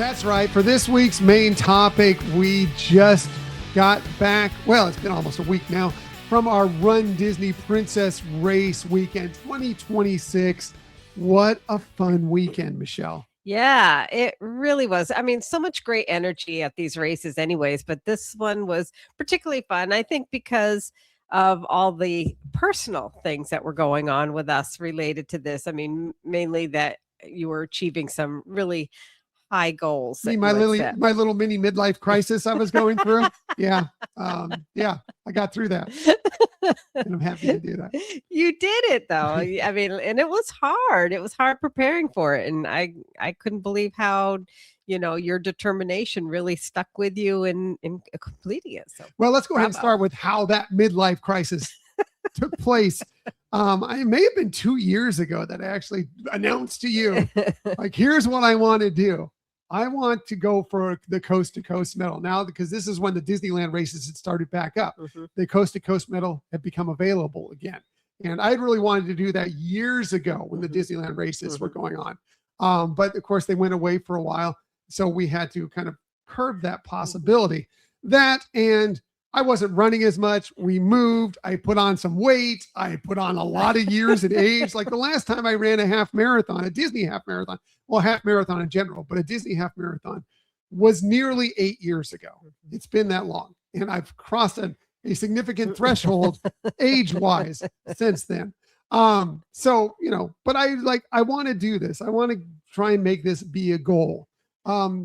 That's right. For this week's main topic, we just got back. Well, it's been almost a week now from our Run Disney Princess Race Weekend 2026. What a fun weekend, Michelle. Yeah, it really was. I mean, so much great energy at these races anyways, but this one was particularly fun, I think, because of all the personal things that were going on with us related to this. I mean, mainly that you were achieving some really high goals that My you had set. little mini midlife crisis I was going through. Yeah. I got through that. And I'm happy to do that. You did it though. I mean, and it was hard. It was hard preparing for it. And I couldn't believe how, your determination really stuck with you in completing it. So well, let's go ahead and start with how that midlife crisis took place. It may have been 2 years ago that I actually announced to you, like, here's what I want to do. I want to go for the Coast to Coast medal now, because this is when the Disneyland races had started back up. Mhm. The Coast to Coast medal had become available again. And I really wanted to do that years ago when the Disneyland races were going on. But of course they went away for a while. So we had to kind of curb that possibility. That, and I wasn't running as much. We moved. I put on some weight. I put on a lot of years and age. Like the last time I ran a half marathon, a Disney half marathon, well, half marathon in general, but a Disney half marathon was nearly 8 years ago. It's been that long. And I've crossed a significant threshold age-wise since then. But I want to do this. I want to try and make this be a goal.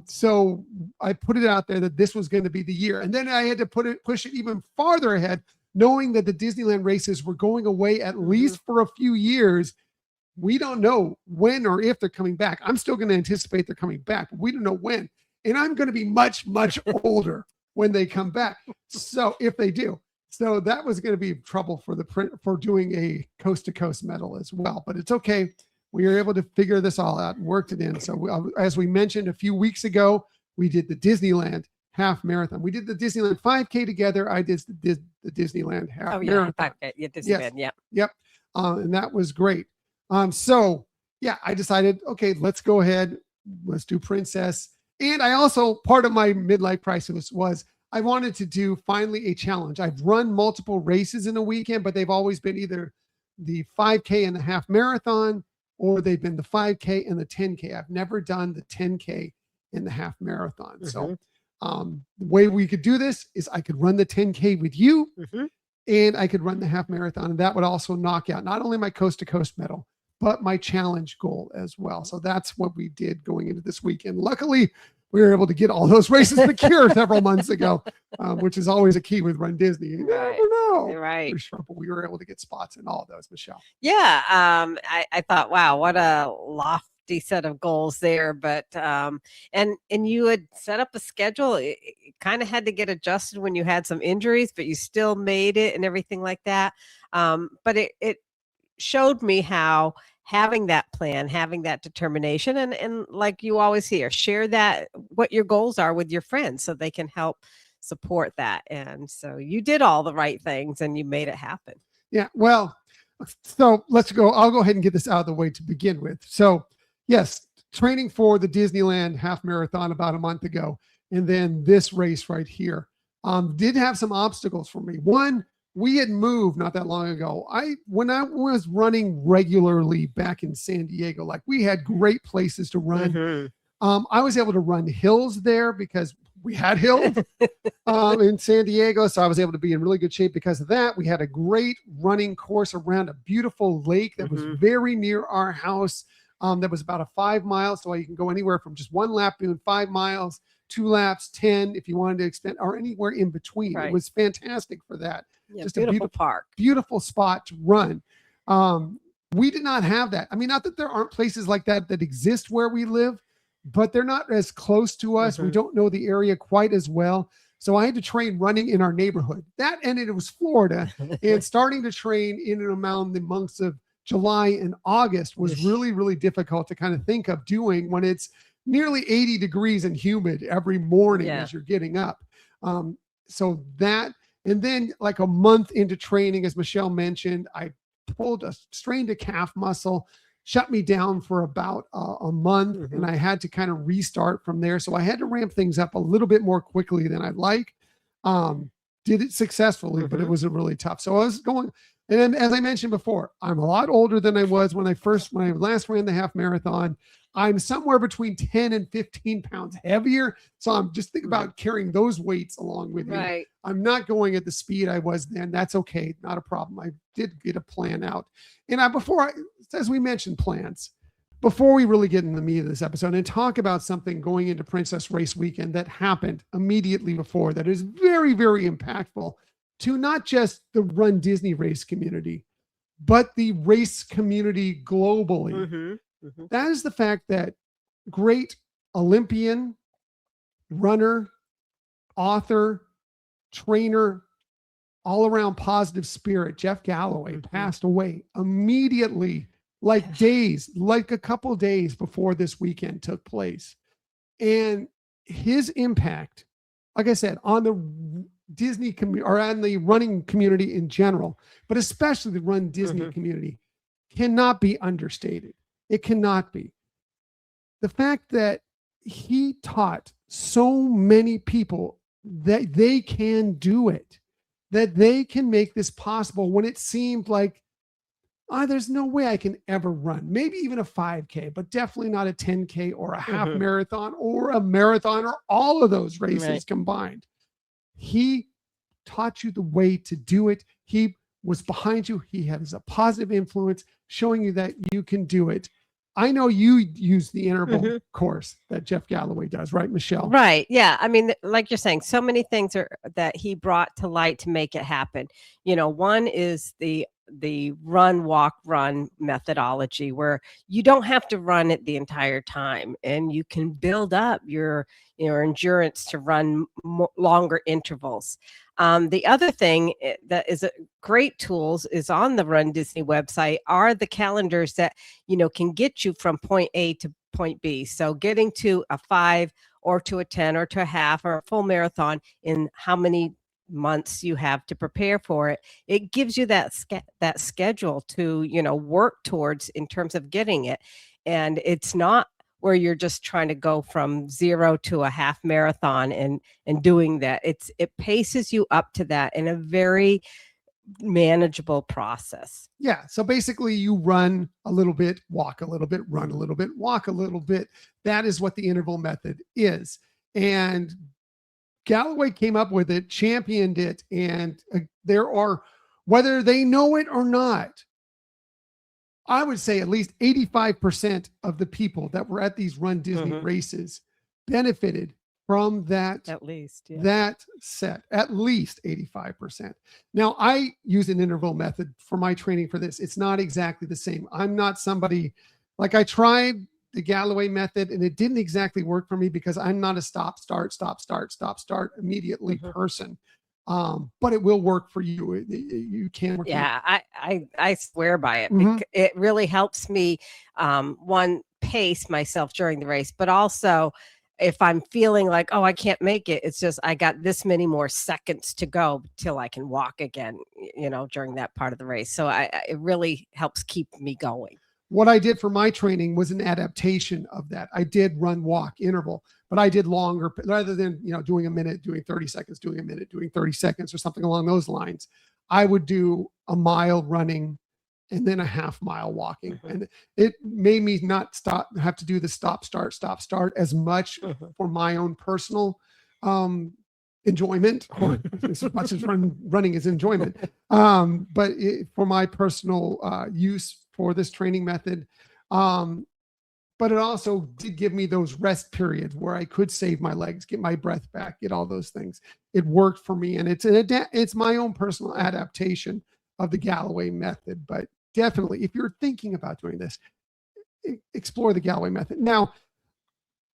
So I put it out there that this was going to be the year. And then I had to push it even farther ahead, knowing that the Disneyland races were going away at least for a few years. We don't know when or if they're coming back. I'm still going to anticipate they're coming back, but we don't know when. And I'm going to be much, much older when they come back. So if they do. So that was going to be trouble for doing a Coast to Coast medal as well, but it's okay. We were able to figure this all out and worked it in. So as we mentioned a few weeks ago, we did the Disneyland half marathon. We did the Disneyland 5K together. I did the Disneyland half marathon. 5K. Yeah, Disneyland. Yes. Yep. And that was great. I decided, okay, let's go ahead. Let's do Princess. And I also, part of my midlife crisis was I wanted to do finally a challenge. I've run multiple races in a weekend, but they've always been either the 5K and the half marathon, or they've been the 5K and the 10K. I've never done the 10K and the half marathon. So the way we could do this is I could run the 10K with you and I could run the half marathon. And that would also knock out not only my Coast to Coast medal, but my challenge goal as well. So that's what we did going into this weekend. Luckily, we were able to get all those races secured several months ago, which is always a key with Run Disney. You never know. Right. For sure, but we were able to get spots in all of those, Michelle. Yeah. I thought, wow, what a lofty set of goals there. But and you had set up a schedule. It kind of had to get adjusted when you had some injuries, but you still made it and everything like that. But it showed me how having that plan, having that determination, and like you always hear, share that, what your goals are with your friends so they can help support that. And so you did all the right things and you made it happen. Yeah. Well, so let's go. I'll go ahead and get this out of the way to begin with. So yes, training for the Disneyland half marathon about a month ago. And then this race right here did have some obstacles for me. One, we had moved not that long ago. When I was running regularly back in San Diego, like we had great places to run. I was able to run hills there because we had hills in San Diego. So I was able to be in really good shape because of that. We had a great running course around a beautiful lake that was very near our house. That was about a 5 miles. So you can go anywhere from just one lap doing 5 miles, 2 laps, 10, if you wanted to extend, or anywhere in between. Right. It was fantastic for that. Yeah, Just beautiful a beautiful park. Beautiful spot to run. We did not have that. I mean, not that there aren't places like that exist where we live, but they're not as close to us. We don't know the area quite as well. So I had to train running in our neighborhood. That, and it was Florida, and starting to train in and around the months of July and August was really, really difficult to kind of think of doing when it's nearly 80 degrees and humid every morning as you're getting up. So that, and then like a month into training, as Michelle mentioned, I strained a calf muscle. shut me down for about a month, and I had to kind of restart from there. So I had to ramp things up a little bit more quickly than I'd like. Did it successfully, but it was really tough. So I was going, and then, as I mentioned before, I'm a lot older than I was when I last ran the half marathon. I'm somewhere between 10 and 15 pounds heavier. So I'm just thinking about carrying those weights along with me. Right. I'm not going at the speed I was then. That's okay. Not a problem. I did get a plan out. And as we mentioned, plans, before we really get into the meat of this episode and talk about something going into Princess Race Weekend that happened immediately before that is very, very impactful to not just the Run Disney race community, but the race community globally. That is the fact that great Olympian, runner, author, trainer, all around positive spirit, Jeff Galloway passed away immediately, like a couple days before this weekend took place. And his impact, like I said, on the Disney community or on the running community in general, but especially the Run Disney community, cannot be understated. It cannot be. The fact that he taught so many people that they can do it, that they can make this possible when it seemed like, there's no way I can ever run, maybe even a 5K, but definitely not a 10K or a half marathon or a marathon or all of those races combined. He taught you the way to do it. He was behind you. He has a positive influence showing you that you can do it. I know you use the interval course that Jeff Galloway does, right, Michelle? Right. Yeah. I mean, like you're saying, so many things that he brought to light to make it happen. One is the run, walk, run methodology, where you don't have to run it the entire time, and you can build up your endurance to run longer intervals. The other thing that is a great tools is on the Run Disney website are the calendars that, can get you from point A to point B. So getting to a 5 or to a 10 or to a half or a full marathon in how many months you have to prepare for it. It gives you that schedule to, work towards in terms of getting it. And it's not where you're just trying to go from 0 to a half marathon and doing that. It paces you up to that in a very manageable process. Yeah. So basically you run a little bit, walk a little bit, run a little bit, walk a little bit. That is what the interval method is. And Galloway came up with it, championed it. And there are, whether they know it or not, I would say at least 85% of the people that were at these Run Disney races benefited from that. At least, that set, at least 85%. Now, I use an interval method for my training for this. It's not exactly the same. I'm not somebody, like I tried the Galloway method and it didn't exactly work for me because I'm not a stop, start immediately person. But it will work for you. You can work. Yeah, I swear by it. It really helps me, one, pace myself during the race, but also if I'm feeling like, I can't make it, it's just I got this many more seconds to go till I can walk again, during that part of the race. So it really helps keep me going. What I did for my training was an adaptation of that. I did run, walk, interval, but I did longer rather than, doing a minute, doing 30 seconds, doing a minute, doing 30 seconds or something along those lines. I would do a mile running and then a half mile walking. And it made me not have to do the stop, start as much for my own personal enjoyment, or as much as running is enjoyment. But for my personal use for this training method. But it also did give me those rest periods where I could save my legs, get my breath back, get all those things. It worked for me. And it's my own personal adaptation of the Galloway method. But definitely, if you're thinking about doing this, explore the Galloway method. Now,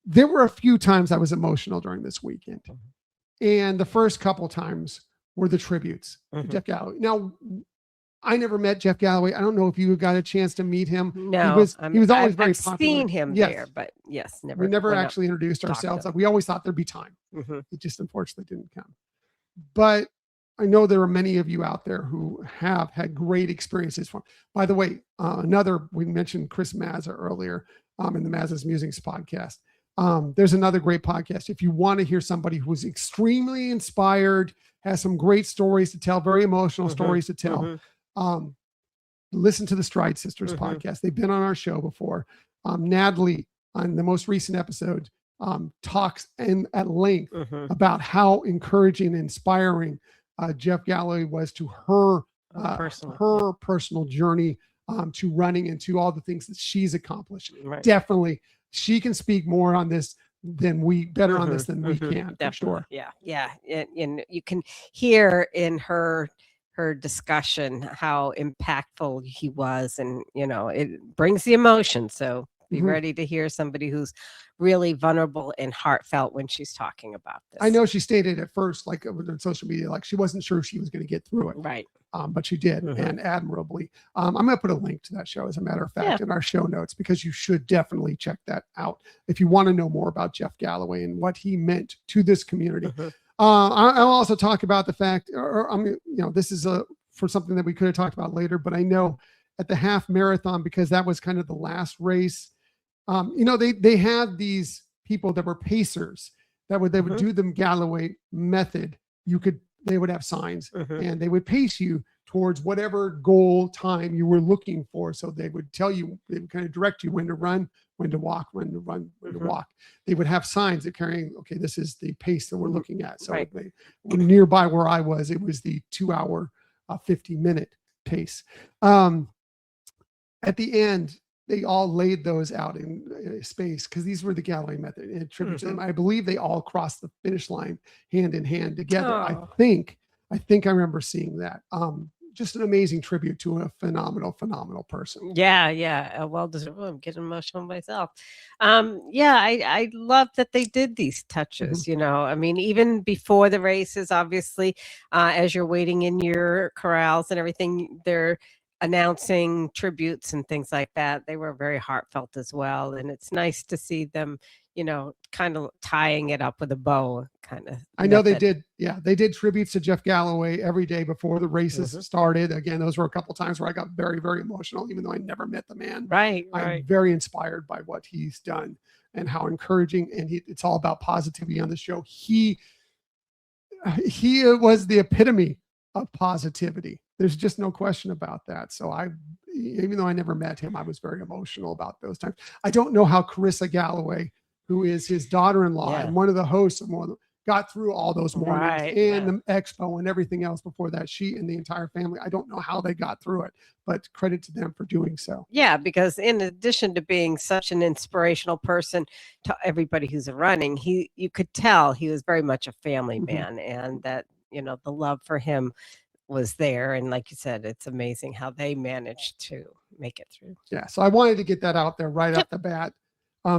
there were a few times I was emotional during this weekend. And the first couple times were the tributes to Jeff Galloway. Now, I never met Jeff Galloway. I don't know if you got a chance to meet him. No, he was always very I've popular. seen him there, but yes, never. We never actually introduced ourselves. We always thought there'd be time. It just unfortunately didn't come. But I know there are many of you out there who have had great experiences from. By the way, we mentioned Chris Mazza earlier in the Mazza's Musings podcast. There's another great podcast. If you want to hear somebody who's extremely inspired, has some great stories to tell, very emotional stories to tell, listen to the Stride Sisters podcast. They've been on our show before. Natalie, on the most recent episode, talks at length about how encouraging and inspiring Jeff Galloway was to her personal journey to running and to all the things that she's accomplished. Right. Definitely, she can speak more on this than we can. For sure. Yeah. And you can hear in her discussion how impactful he was, and it brings the emotion. So be ready to hear somebody who's really vulnerable and heartfelt when she's talking about this. I know she stated at first, like on social media, like she wasn't sure she was going to get through it. Right. But she did, and admirably. I'm going to put a link to that show, as a matter of fact, in our show notes, because you should definitely check that out if you want to know more about Jeff Galloway and what he meant to this community. I'll also talk about the fact, this is for something that we could have talked about later, but I know at the half marathon, because that was kind of the last race, they had these people that were pacers they would do the Galloway method. They would have signs and they would pace you towards whatever goal time you were looking for. So they would tell you, they would kind of direct you when to run, when to walk, when to run, when to walk. They would have signs that carrying, okay, this is the pace that we're looking at. So nearby where I was, it was the 2 hour, 50-minute pace. At the end, they all laid those out in space, because these were the Galloway method and tribute to them. I believe they all crossed the finish line hand in hand together. I think I remember seeing that. Just an amazing tribute to a phenomenal person. Yeah. Well deserved. I'm getting emotional myself. I love that they did these touches. I mean, even before the races, obviously, as you're waiting in your corrals and everything, they're announcing tributes and things like that. They were very heartfelt as well, and it's nice to see them kind of tying it up with a bow, kind of. I know they did. Yeah, they did tributes to Jeff Galloway every day before the races started. Again, those were a couple times where I got very, very emotional, even though I never met the man. Right. I'm very inspired by what he's done and how encouraging, and it's all about positivity on the show. He was the epitome of positivity. There's just no question about that. So even though I never met him, I was very emotional about those times. I don't know how Carissa Galloway, who is his daughter-in-law and one of the hosts of got through all those mornings and the expo and everything else before that. She and the entire family, I don't know how they got through it, but credit to them for doing so. Yeah, because in addition to being such an inspirational person to everybody who's running, you could tell he was very much a family man, and that, the love for him was there. And like you said, it's amazing how they managed to make it through. Yeah. So I wanted to get that out there right off the bat.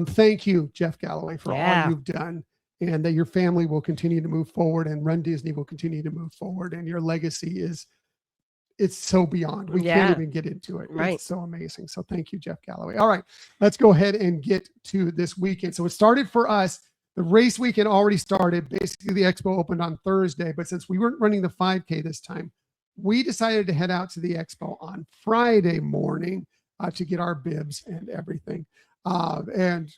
Thank you, Jeff Galloway, for all you've done, and that your family will continue to move forward, and Run Disney will continue to move forward. And your legacy it's so beyond. We can't even get into it. Right. It's so amazing. So thank you, Jeff Galloway. All right, let's go ahead and get to this weekend. So it started for us. The race weekend already started. Basically, the expo opened on Thursday, but since we weren't running the 5K this time, we decided to head out to the expo on Friday morning to get our bibs and everything. And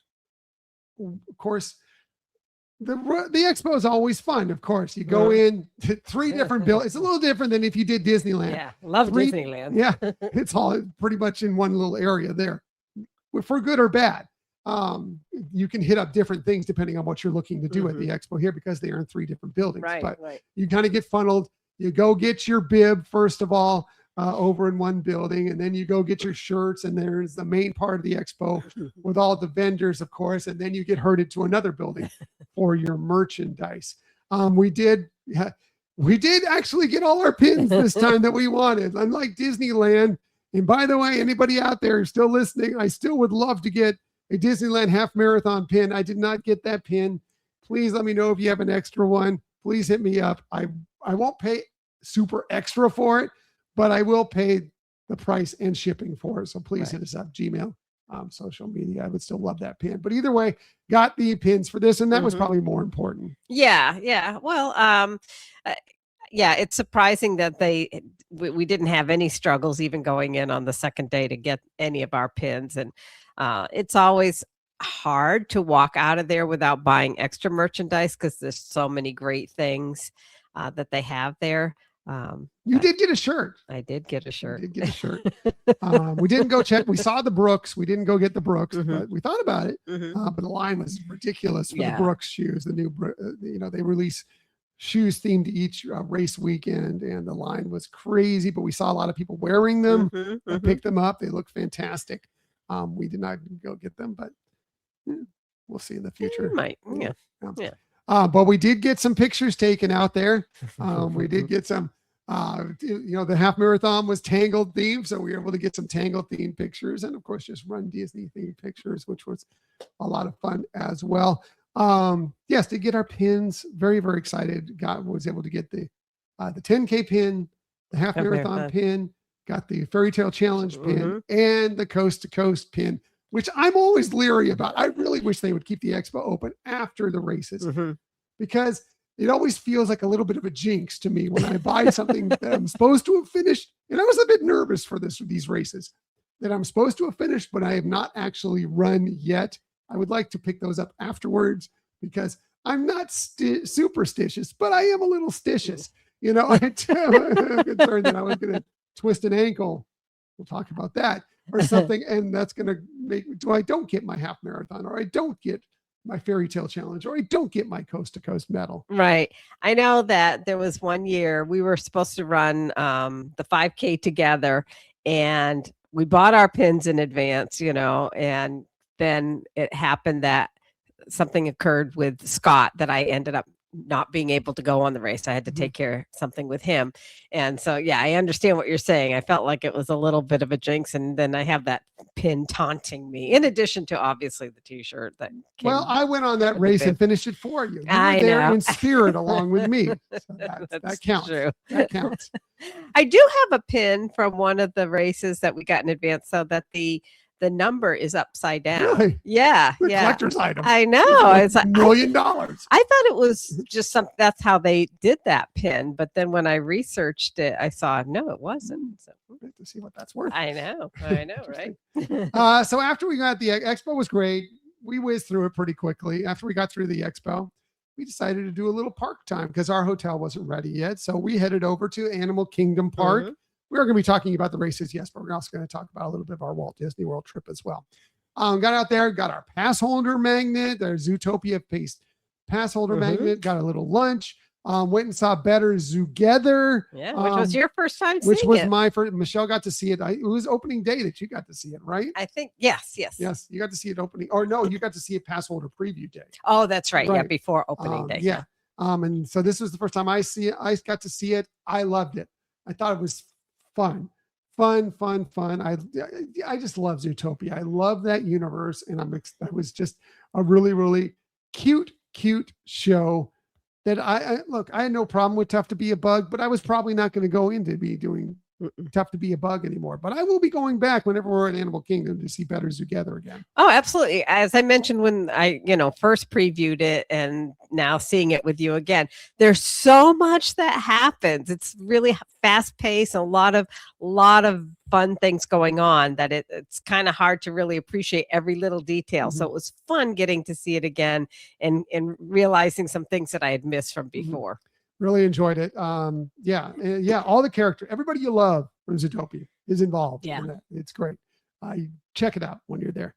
of course, the expo is always fun. Of course, you go in to 3 different buildings. It's a little different than if you did Disneyland. Yeah, love Disneyland. Yeah, it's all pretty much in one little area there, for good or bad. You can hit up different things depending on what you're looking to do at the expo here, because they are in 3 different buildings. But you kind of get funneled. You go get your bib first of all over in one building, and then you go get your shirts, and there's the main part of the expo with all the vendors, of course, and then you get herded to another building for your merchandise. We did actually get all our pins this time that we wanted, unlike Disneyland. And by the way, anybody out there who's still listening, I still would love to get a Disneyland half marathon pin. I did not get that pin. Please let me know if you have an extra one. Please hit me up. I won't pay super extra for it, but I will pay the price and shipping for it. So please hit us up, Gmail, social media. I would still love that pin. But either way, got the pins for this, and that was probably more important. Yeah. Well, Yeah, it's surprising that we didn't have any struggles even going in on the second day to get any of our pins, and it's always hard to walk out of there without buying extra merchandise because there's so many great things that they have there. You But did get a shirt. I did get a You shirt. did get a shirt. We didn't go check. We saw the Brooks. We didn't go get the Brooks, Mhm. but we thought about it. Mhm. But the line was ridiculous for the Yeah. Brooks shoes. The new, they release shoes themed to each race weekend, and the line was crazy. But we saw a lot of people wearing them. Mhm, I mhm. picked them up. They look fantastic. We did not go get them, but we'll see in the future. You might, yeah. But we did get some pictures taken out there. We did get some. The half marathon was Tangled themed, so we were able to get some Tangled themed pictures, and of course, just Run Disney themed pictures, which was a lot of fun as well. Yes, to get our pins, very very excited. Was able to get the 10K pin, the half marathon pin, got the Fairy Tale Challenge pin, and the Coast to Coast pin, which I'm always leery about. I really wish they would keep the expo open after the races because it always feels like a little bit of a jinx to me when I buy something that I'm supposed to have finished. And I was a bit nervous for these races that I'm supposed to have finished, but I have not actually run yet. I would like to pick those up afterwards because I'm not superstitious, but I am a little stitious. I'm concerned that I was going to twist an ankle. We'll talk about that or something. And that's going to make me, I don't get my half marathon, or I don't get my Fairy Tale Challenge, or I don't get my Coast to Coast medal. Right. I know that there was one year we were supposed to run the 5K together, and we bought our pins in advance, and then it happened that something occurred with Scott that I ended up not being able to go on the race. I had to take care of something with him. And so, yeah, I understand what you're saying. I felt like it was a little bit of a jinx. And then I have that pin taunting me, in addition to obviously the t-shirt that came. Well, I went on that race and finished it for you. You I were there know. in spirit along with me. So that counts. True. That counts. I do have a pin from one of the races that we got in advance, so that the number is upside down. Really? Yeah. The yeah. collector's item. I know. It's like $1 million. I thought it was just something. That's how they did that pin. But then when I researched it, I saw no, it wasn't. So we'll have to see what that's worth. I know, right? So after we got the expo was great. We whizzed through it pretty quickly. After we got through the expo, we decided to do a little park time because our hotel wasn't ready yet. So we headed over to Animal Kingdom Park. We're going to be talking about the races, yes, but we're also going to talk about a little bit of our Walt Disney World trip as well. Got out there, got our pass holder magnet, our Zootopia pass holder magnet, got a little lunch, went and saw Better Zootopia. Yeah, which was your first time seeing it. Which was my first. Michelle got to see it. It was opening day that you got to see it, right? I think, yes. Yes, you got to see it opening. Or no, you got to see it pass holder preview day. Oh, that's right. Yeah, before opening day. Yeah. And so this was the first time I got to see it. I loved it. I thought it was fun. I just love Zootopia. I love that universe, and that was just a really, really cute show. That I had no problem with Tough to Be a Bug, but I was probably not going to go into be doing Tough to Be a Bug anymore. But I will be going back whenever we're at Animal Kingdom to see Better Together again. Oh, absolutely. As I mentioned when I, first previewed it, and now seeing it with you again, there's so much that happens. It's really fast paced, a lot of fun things going on that it's kind of hard to really appreciate every little detail. So it was fun getting to see it again and realizing some things that I had missed from before. Really enjoyed it. All the characters, everybody you love from Zootopia is involved. Yeah, in that. It's great. Check it out when you're there.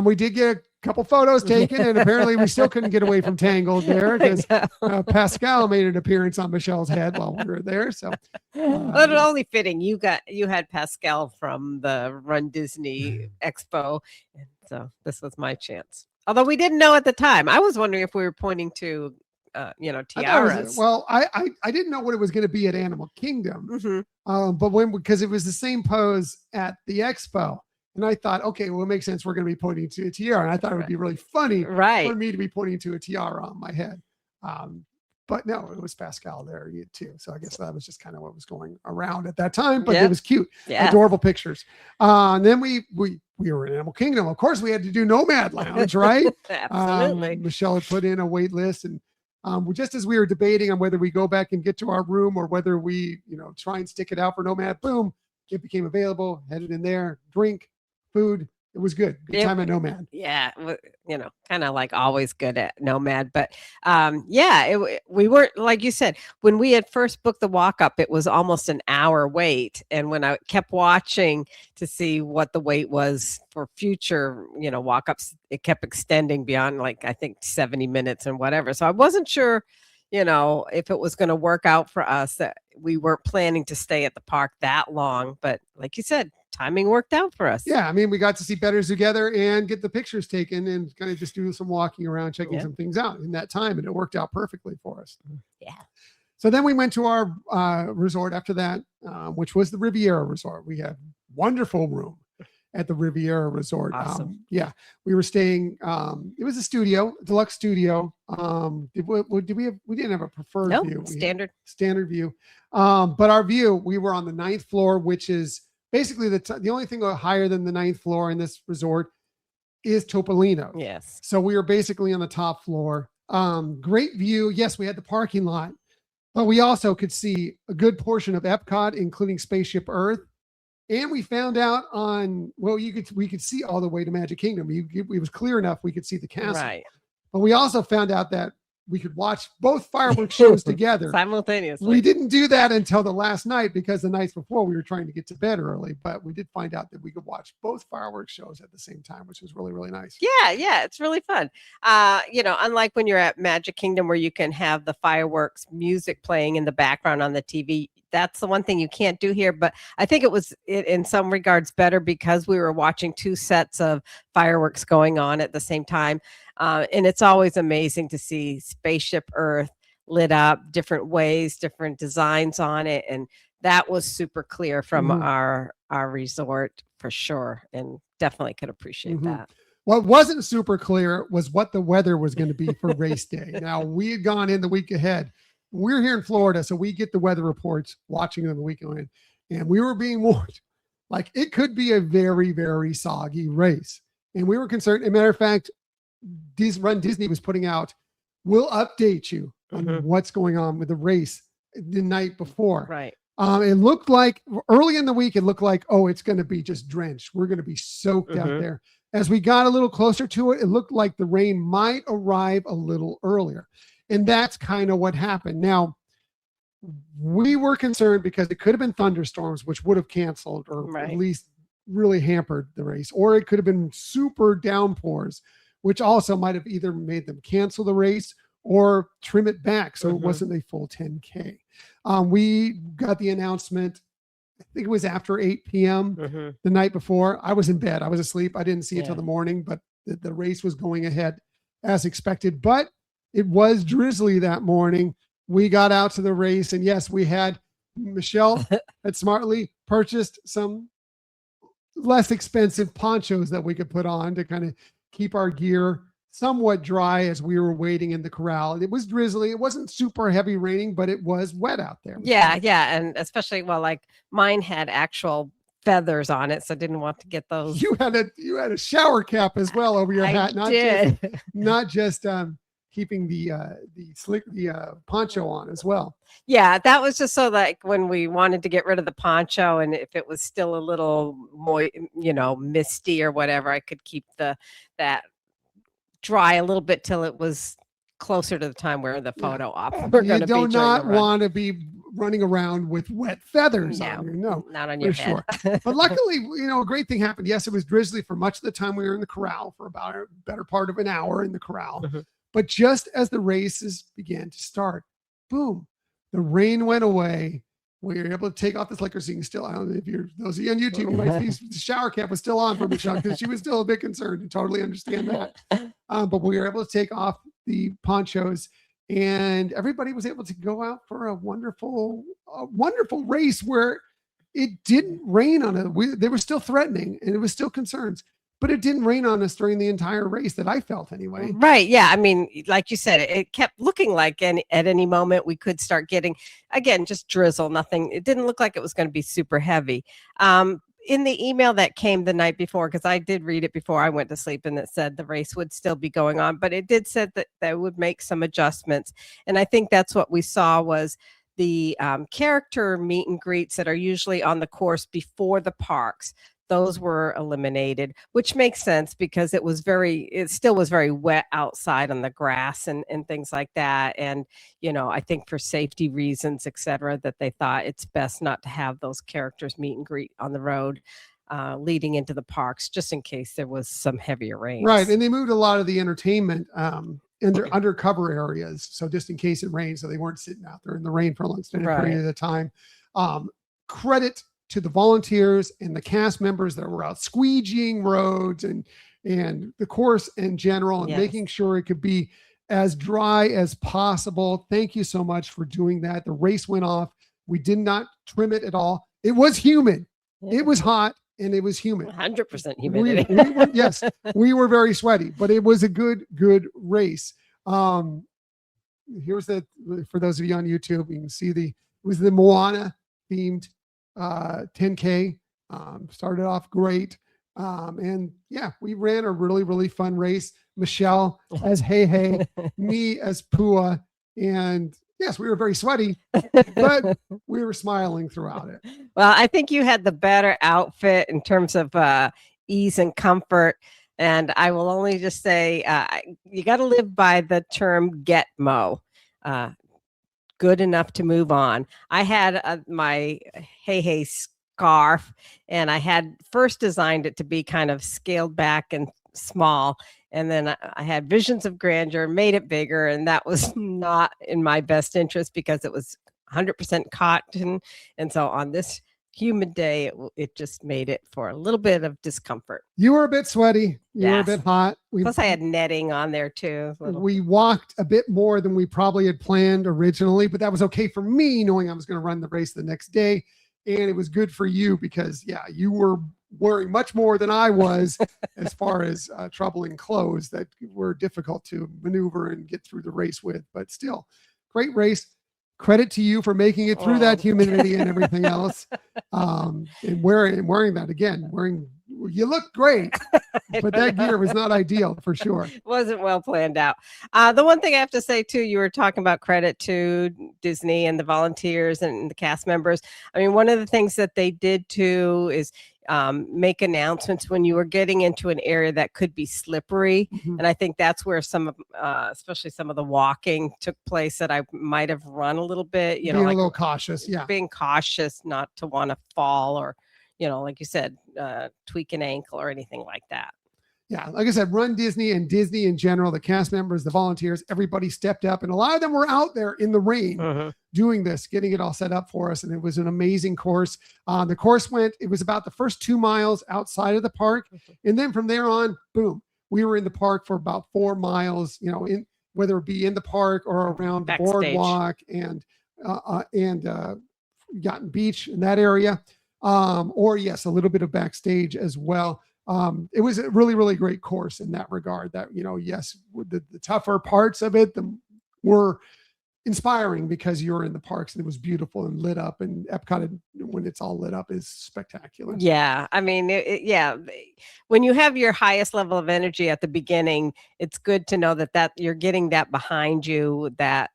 We did get a couple photos taken, and apparently we still couldn't get away from Tangled there because Pascal made an appearance on Michelle's head while we were there. So, but only fitting. You had Pascal from the Run Disney Expo, and so this was my chance. Although we didn't know at the time. I was wondering if we were pointing to tiaras. I didn't know what it was going to be at Animal Kingdom, but because it was the same pose at the Expo, and I thought, okay, well, it makes sense. We're going to be pointing to a tiara, and I thought it would be really funny for me to be pointing to a tiara on my head. But no, it was Pascal there too. So I guess that was just kind of what was going around at that time. But it was cute, adorable pictures. And then we were in Animal Kingdom. Of course, we had to do Nomad Lounge, right? Absolutely. Michelle had put in a wait list, and Just as we were debating on whether we go back and get to our room or whether we, try and stick it out for Nomad, boom, it became available, headed in there, drink, food. It was good. Good time at Nomad. Yeah, kind of like always good at Nomad, but we weren't, like you said, when we had first booked the walk up, it was almost an hour wait, and when I kept watching to see what the wait was for future, walk ups, it kept extending beyond, like, I think 70 minutes and whatever. So I wasn't sure, if it was going to work out for us. That we weren't planning to stay at the park that long, but like you said, timing worked out for us. Yeah, I mean, we got to see Betters together and get the pictures taken and kind of just do some walking around, checking some things out in that time, and it worked out perfectly for us. Yeah. So then we went to our resort after that, which was the Riviera Resort. We had wonderful room at the Riviera Resort. Awesome. We were staying. It was a studio, deluxe studio. We didn't have a preferred view. Standard view. But our view, we were on the 9th floor, which is basically the only thing higher than the 9th floor in this resort is Topolino. Yes. So we were basically on the top floor. Great view. Yes, we had the parking lot, but we also could see a good portion of Epcot, including Spaceship Earth. And we found out we could see all the way to Magic Kingdom. It was clear enough we could see the castle. Right. But we also found out that we could watch both fireworks shows together simultaneously. We didn't do that until the last night because the nights before we were trying to get to bed early, but we did find out that we could watch both fireworks shows at the same time, which was really, really nice. Yeah, it's really fun. Unlike when you're at Magic Kingdom where you can have the fireworks music playing in the background on the TV. That's the one thing you can't do here, but I think it was in some regards better because we were watching two sets of fireworks going on at the same time. And it's always amazing to see Spaceship Earth lit up different ways, different designs on it. And that was super clear from our resort for sure. And definitely could appreciate that. What wasn't super clear was what the weather was going to be for race day. Now, we had gone in the week ahead. We're here in Florida, so we get the weather reports watching them the weekend, and we were being warned, like it could be a very, very soggy race. And we were concerned. As a matter of fact, runDisney was putting out, we'll update you on what's going on with the race the night before. Right. It looked like early in the week, it looked like, it's going to be just drenched. We're going to be soaked out there. As we got a little closer to it, it looked like the rain might arrive a little earlier. And that's kind of what happened. Now, we were concerned because it could have been thunderstorms, which would have canceled or at least really hampered the race. Or it could have been super downpours, which also might have either made them cancel the race or trim it back so it wasn't a full 10K. We got the announcement, I think it was after 8 p.m. The night before. I was in bed. I was asleep. I didn't see it till the morning, but the race was going ahead as expected. But it was drizzly that morning. We got out to the race, and yes, Michelle had smartly purchased some less expensive ponchos that we could put on to kind of keep our gear somewhat dry as we were waiting in the corral. It was drizzly. It wasn't super heavy raining, but it was wet out there. Yeah. And especially, like mine had actual feathers on it, so I didn't want to get those. You had a shower cap as well over your hat. Not just keeping the poncho on as well. Yeah, that was just so like when we wanted to get rid of the poncho, and if it was still a little more, misty or whatever, I could keep that dry a little bit till it was closer to the time where the photo op. You do not want to be running around with wet feathers on you. No, not on your head. Sure. But luckily, a great thing happened. Yes, it was drizzly for much of the time we were in the corral, for about a better part of an hour in the corral. But just as the races began to start, boom, the rain went away. We were able to take off the slicker, so you can still, I don't know if those of you on YouTube, you might see the shower cap was still on for Michelle because she was still a bit concerned. You totally understand that. But we were able to take off the ponchos, and everybody was able to go out for a wonderful race where it didn't rain on it. They were still threatening, and it was still concerns. But it didn't rain on us during the entire race that I felt anyway. Right. Yeah. I mean, like you said, it kept looking like at any moment we could start getting, again, just drizzle, nothing. It didn't look like it was going to be super heavy. in the email that came the night before, because I did read it before I went to sleep, and it said the race would still be going on, but it did said that they would make some adjustments. And I think that's what we saw was the character meet and greets that are usually on the course before the parks. Those were eliminated, which makes sense because it still was very wet outside on the grass and things like that. And, I think for safety reasons, et cetera, that they thought it's best not to have those characters meet and greet on the road leading into the parks, just in case there was some heavier rains. Right. And they moved a lot of the entertainment in their undercover areas. So just in case it rained, so they weren't sitting out there in the rain for a long extended period of time. Credit to the volunteers and the cast members that were out squeegeeing roads and the course in general, and making sure it could be as dry as possible. Thank you so much for doing that. The race went off. We did not trim it at all. It was humid. It was hot and it was humid. 100% humidity. Yes, we were very sweaty, but it was a good race. Here's for those of you on YouTube, you can see it was the Moana themed 10K. Started off great. And we ran a really, really fun race. Michelle as Hey, me as Pua. And yes, we were very sweaty, but we were smiling throughout it. Well, I think you had the better outfit in terms of ease and comfort. And I will only just say, you got to live by the term get mo. Good enough to move on. I had my Hey scarf, and I had first designed it to be kind of scaled back and small. And then I had visions of grandeur, made it bigger. And that was not in my best interest because it was 100% cotton. And so on this humid day, it just made it for a little bit of discomfort. You were a bit sweaty. You were a bit hot. Plus I had netting on there too. We walked a bit more than we probably had planned originally, but that was okay for me, knowing I was going to run the race the next day. And it was good for you because you were wearing much more than I was as far as troubling clothes that were difficult to maneuver and get through the race with, but still great race. Credit to you for making it through that humidity and everything else. And wearing that again, you look great, but that gear was not ideal for sure. Wasn't well planned out. The one thing I have to say too, you were talking about credit to Disney and the volunteers and the cast members. I mean, one of the things that they did too is make announcements when you were getting into an area that could be slippery. Mm-hmm. And I think that's where some of, especially some of the walking took place that I might have run a little bit, being a little cautious. Yeah. Being cautious not to want to fall or, like you said, tweak an ankle or anything like that. Yeah, like I said, Run Disney and Disney in general, the cast members, the volunteers, everybody stepped up. And a lot of them were out there in the rain doing this, getting it all set up for us. And it was an amazing course. The course it was about the first 2 miles outside of the park. And then from there on, boom, we were in the park for about 4 miles, whether it be in the park or around the boardwalk and Yacht and Beach in that area. Or yes, a little bit of backstage as well. It was a really, really great course in that regard that, yes, the tougher parts of it were inspiring because you were in the parks and it was beautiful and lit up, and Epcot, when it's all lit up, is spectacular. Yeah. I mean, when you have your highest level of energy at the beginning, it's good to know that you're getting that behind you, that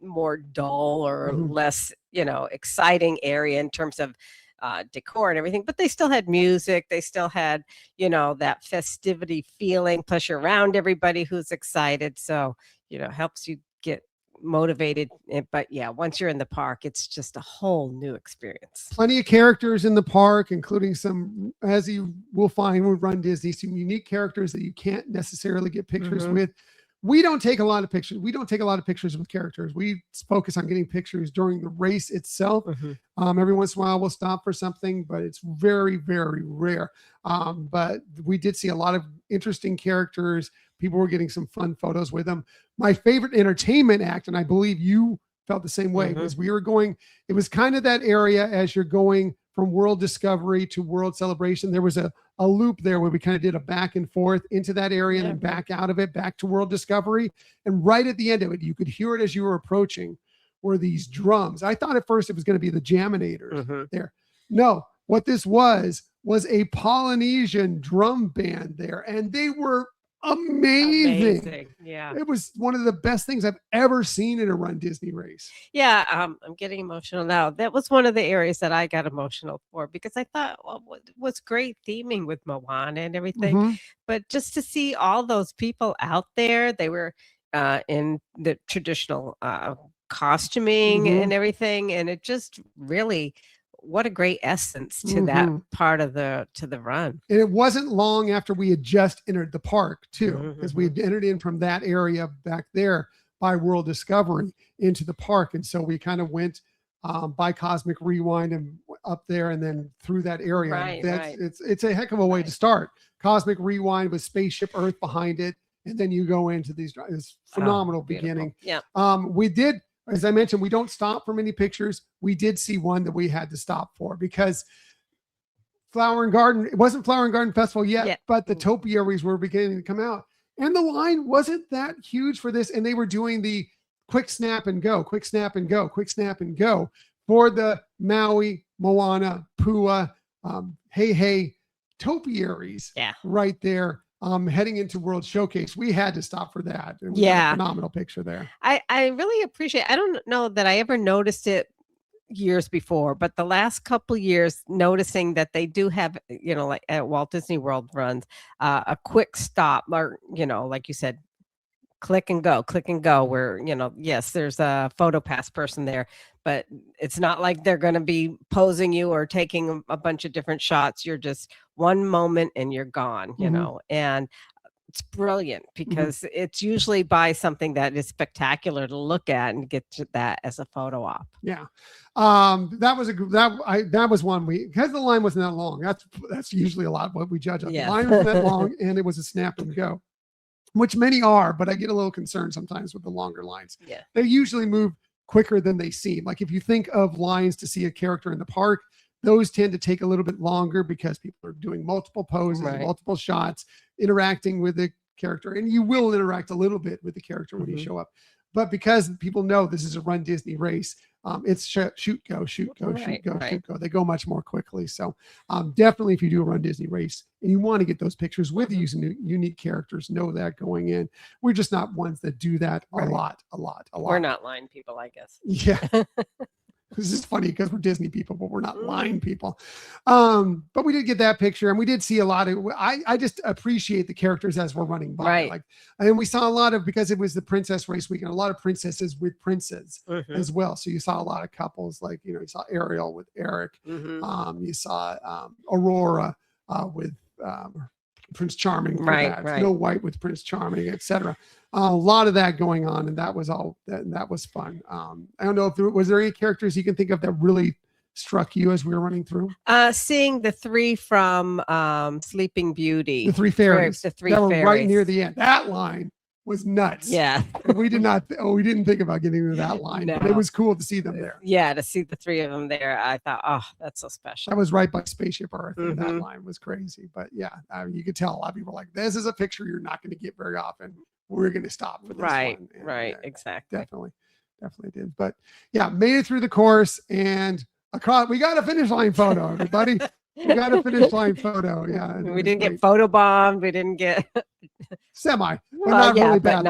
more dull or less, exciting area in terms of decor and everything, but they still had music. They still had, that festivity feeling, plus you're around everybody who's excited. So, helps you get motivated. But once you're in the park, it's just a whole new experience. Plenty of characters in the park, including some, as you will find with Run Disney, some unique characters that you can't necessarily get pictures with. We don't take a lot of pictures. We don't take a lot of pictures with characters. We focus on getting pictures during the race itself. Every once in a while we'll stop for something, but it's very, very rare. But we did see a lot of interesting characters. People were getting some fun photos with them. My favorite entertainment act, and I believe you felt the same way, was it was kind of that area as you're going from World Discovery to World Celebration. There was a loop there where we kind of did a back and forth into that area and then back out of it, back to World Discovery. And right at the end of it, you could hear it as you were approaching, were these drums. I thought at first it was going to be the Jaminators there. No, what this was was a Polynesian drum band there, and they were amazing. Yeah. It was one of the best things I've ever seen in a Run Disney race. Yeah, I'm getting emotional now. That was one of the areas that I got emotional for because I thought, well, was great theming with Moana and everything, Mhm. but just to see all those people out there, they were in the traditional costuming Mhm. and everything, and it just really, what a great essence to that Mhm. part of the run. And it wasn't long after we had just entered the park too, because we Mhm. had entered in from that area back there by World Discovery into the park. And so we kind of went by Cosmic Rewind and up there and then through that area. Right, right, It's a heck of a way to right. start. Cosmic Rewind with Spaceship Earth behind it. And then you go into this Oh, phenomenal beautiful. beginning. Yeah. We did, as I mentioned, we don't stop for many pictures. We did see one that we had to stop for because Flower and Garden, it wasn't Flower and Garden Festival yet, Yeah. but the topiaries were beginning to come out. And the line wasn't that huge for this. And they were doing the quick snap and go, quick snap and go, quick snap and go for the Maui, Moana, Pua, Hey Hey topiaries Yeah. right there. Heading into World Showcase. We had to stop for that. And we got Yeah. a phenomenal picture there. I really appreciate, I don't know that I ever noticed it years before, but the last couple years noticing that they do have, like at Walt Disney World runs, a quick stop, or, like you said, click and go, where, yes, there's a photo pass person there, but it's not like they're going to be posing you or taking a bunch of different shots. You're just one moment and you're gone, and it's brilliant because it's usually by something that is spectacular to look at and get to that as a photo op. Yeah. That was one because the line wasn't that long. That's usually a lot what we judge on. Yes. The line wasn't that long and it was a snap and go, which many are, but I get a little concerned sometimes with the longer lines. Yeah. They usually move quicker than they seem. Like if you think of lines to see a character in the park, those tend to take a little bit longer because people are doing multiple poses, Right. multiple shots, interacting with the character. And you will interact a little bit with the character when you show up. But because people know this is a Run Disney race, it's shoot, go, shoot, go, shoot, go, shoot, go. They go much more quickly. So definitely if you do a Run Disney race and you want to get those pictures with using unique characters, know that going in. We're just not ones that do that a lot. We're not line people, I guess. Yeah. This is funny because we're Disney people, but we're not line people. But we did get that picture and we did see a lot of, I just appreciate the characters as we're running by. Right. Like, and we saw a lot of, because it was the princess race weekend, a lot of princesses with princes as well. So you saw a lot of couples, like, you saw Ariel with Eric. You saw Aurora with Prince Charming. Right. Snow White with Prince Charming, etc. A lot of that going on, and that was all. That was fun. I don't know if was there any characters you can think of that really struck you as we were running through? Seeing the three from Sleeping Beauty, the three fairies, that were right near the end. That line was nuts. Yeah. We didn't think about getting to that line, but it was cool to see them there. Yeah, to see the three of them there, I thought, oh, that's so special. That was right by Spaceship Earth, and that line was crazy. But yeah, you could tell a lot of people were like, this is a picture you're not going to get very often. We're going to stop for this one. And, right, exactly. Definitely did. But yeah, made it through the course and across. We got a finish line photo, everybody. We got a finish line photo. Yeah, we didn't get photobombed. We didn't get semi, but not really bad.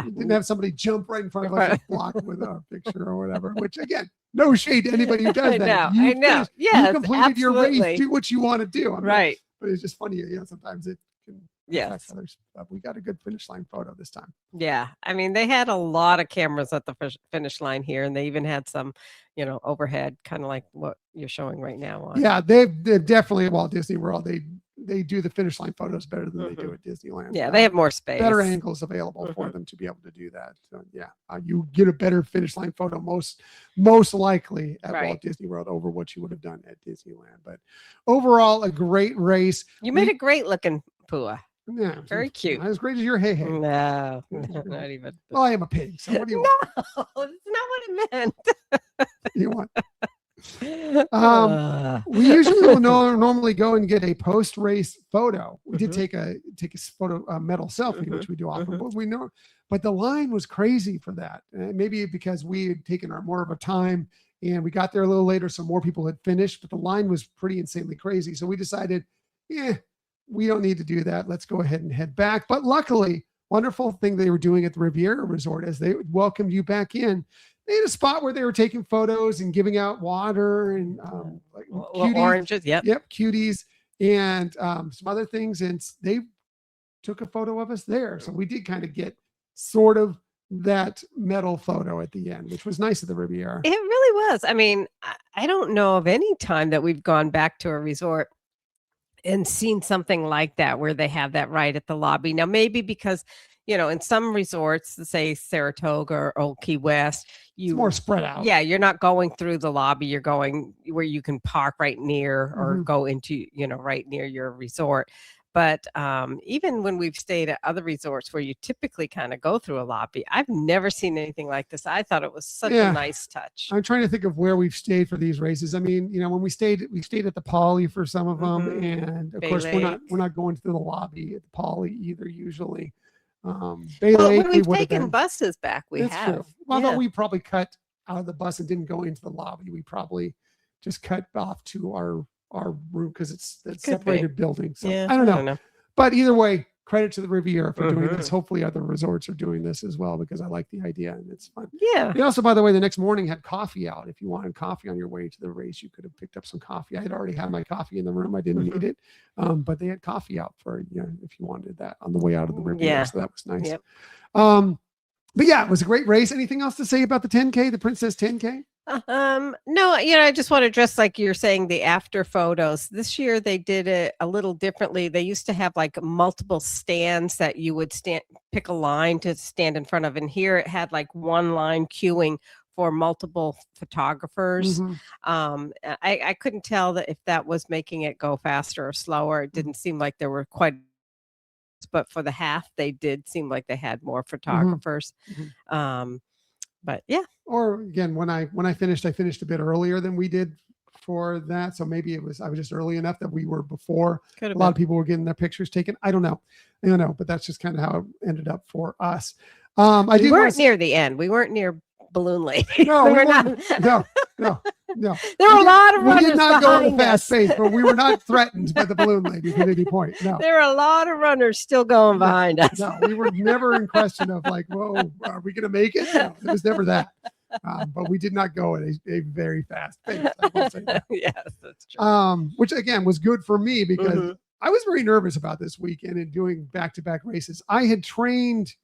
We didn't have somebody jump right in front of us and block with a picture or whatever. Which again, no shade to anybody who does that. I know. Yeah, you completed your race. Do what you want to do. Right. But it's just funny. Sometimes it can. Yes. Others. We got a good finish line photo this time. Yeah. I mean, they had a lot of cameras at the finish line here, and they even had some, overhead, kind of like what you're showing right now. Yeah, they're definitely at Walt Disney World. They do the finish line photos better than they do at Disneyland. Yeah, they have more space. Better angles available for them to be able to do that. So yeah, you get a better finish line photo most likely at Walt Disney World over what you would have done at Disneyland. But overall, a great race. You made a great looking Pua. Yeah, very cute. Not as great as your Hey Hey. No, not even. Well, I am a pig. So what do you want? No, that's not what it meant. You want? We usually will normally go and get a post-race photo. We did take a photo, a medal selfie, which we do often. But the line was crazy for that. Maybe because we had taken more of a time and we got there a little later, so more people had finished, but the line was pretty insanely crazy. So we decided, we don't need to do that. Let's go ahead and head back. But luckily, wonderful thing they were doing at the Riviera Resort as they welcomed you back in. They had a spot where they were taking photos and giving out water and like cuties, oranges. Yep, cuties, and some other things. And they took a photo of us there. So we did kind of get sort of that medal photo at the end, which was nice at the Riviera. It really was. I mean, I don't know of any time that we've gone back to a resort and seen something like that where they have that right at the lobby. Now, maybe because, in some resorts, say Saratoga or Old Key West, it's more spread out. Yeah, you're not going through the lobby. You're going where you can park right near or go into, right near your resort. But even when we've stayed at other resorts where you typically kind of go through a lobby, I've never seen anything like this. I thought it was such a nice touch. I'm trying to think of where we've stayed for these races. I mean, when we stayed at the Poly for some of them, and of course we're not going to the lobby at the Poly either usually. Bay Lake, when we've taken buses back, That's have. True. Well, but we probably cut out of the bus and didn't go into the lobby. We probably just cut off to our room because it's separated building. So I don't know. But either way, credit to the Riviera for doing this. Hopefully other resorts are doing this as well, because I like the idea and it's fun. Yeah. They also, by the way, the next morning had coffee out. If you wanted coffee on your way to the race, you could have picked up some coffee. I had already had my coffee in the room. I didn't need it. But they had coffee out for, if you wanted that on the way out of the Riviera. Yeah. So that was nice. Yep. But yeah, it was a great race. Anything else to say about the 10K, the Princess 10K? No, I just want to address, like you're saying, the after photos. This year they did it a little differently. They used to have like multiple stands that you would pick a line to stand in front of, and here it had like one line queuing for multiple photographers. I couldn't tell that if that was making it go faster or slower. It didn't seem like there were quite, but for the half they did seem like they had more photographers. But yeah. Or again, when I finished a bit earlier than we did for that. So maybe I was just early enough that we were before a lot of people were getting their pictures taken. I don't know, but that's just kind of how it ended up for us. We weren't near the end. We weren't near Balloon Lady. No, we weren't. No. There were a lot of runners. We did not go at a fast pace, but we were not threatened by the Balloon Lady at any point. No. There were a lot of runners still going behind us. No, we were never in question of like, whoa, are we going to make it? No, it was never that. But we did not go at a very fast pace. I will say that. Yes, that's true. Which again was good for me because I was very nervous about this weekend and doing back-to-back races. I had trained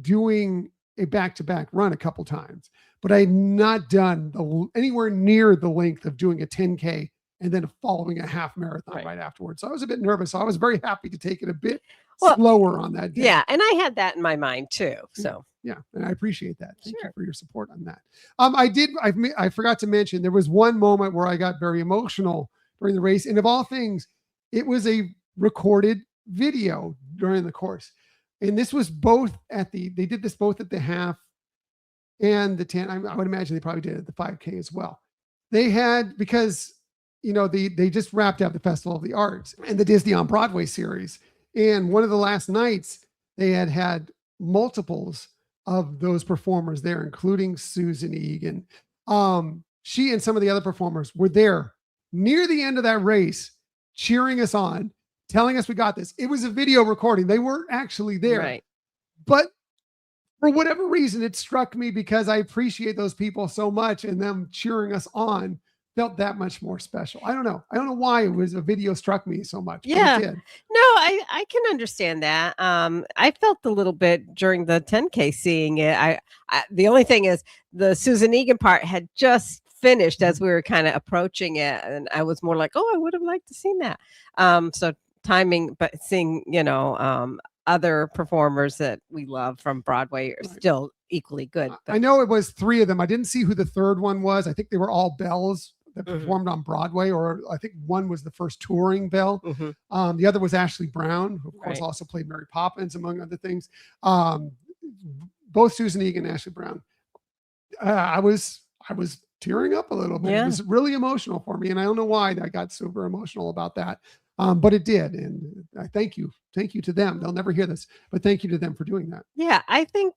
doing a back-to-back run a couple times, but I had not done anywhere near the length of doing a 10K and then following a half marathon right afterwards. So I was a bit nervous. So I was very happy to take it a bit slower on that day. Yeah, and I had that in my mind too. So yeah, and I appreciate that. Thank you for your support on that. I forgot to mention there was one moment where I got very emotional during the race, and of all things, it was a recorded video during the course. And this was they did this both at the half and the 10. I would imagine they probably did it at the 5K as well. They had, because, they just wrapped up the Festival of the Arts and the Disney on Broadway series. And one of the last nights they had multiples of those performers there, including Susan Egan. She and some of the other performers were there near the end of that race, cheering us on, telling us we got this. It was a video recording. They weren't actually there. Right. But for whatever reason, it struck me because I appreciate those people so much, and them cheering us on felt that much more special. I don't know why it was a video struck me so much. Yeah. But it did. No, I can understand that. I felt a little bit during the 10K seeing it. I the only thing is the Susan Egan part had just finished as we were kind of approaching it, and I was more like, I would have liked to seen that. So timing, but seeing, other performers that we love from Broadway are still equally good. But. I know it was 3 of them. I didn't see who the third one was. I think they were all Bells that performed on Broadway, or I think one was the first touring Belle. The other was Ashley Brown, who of course also played Mary Poppins, among other things. Both Susan Egan and Ashley Brown. I was tearing up a little bit. It was really emotional for me, and I don't know why I got super emotional about that. But it did. And I thank you. Thank you to them. They'll never hear this, but thank you to them for doing that. Yeah, I think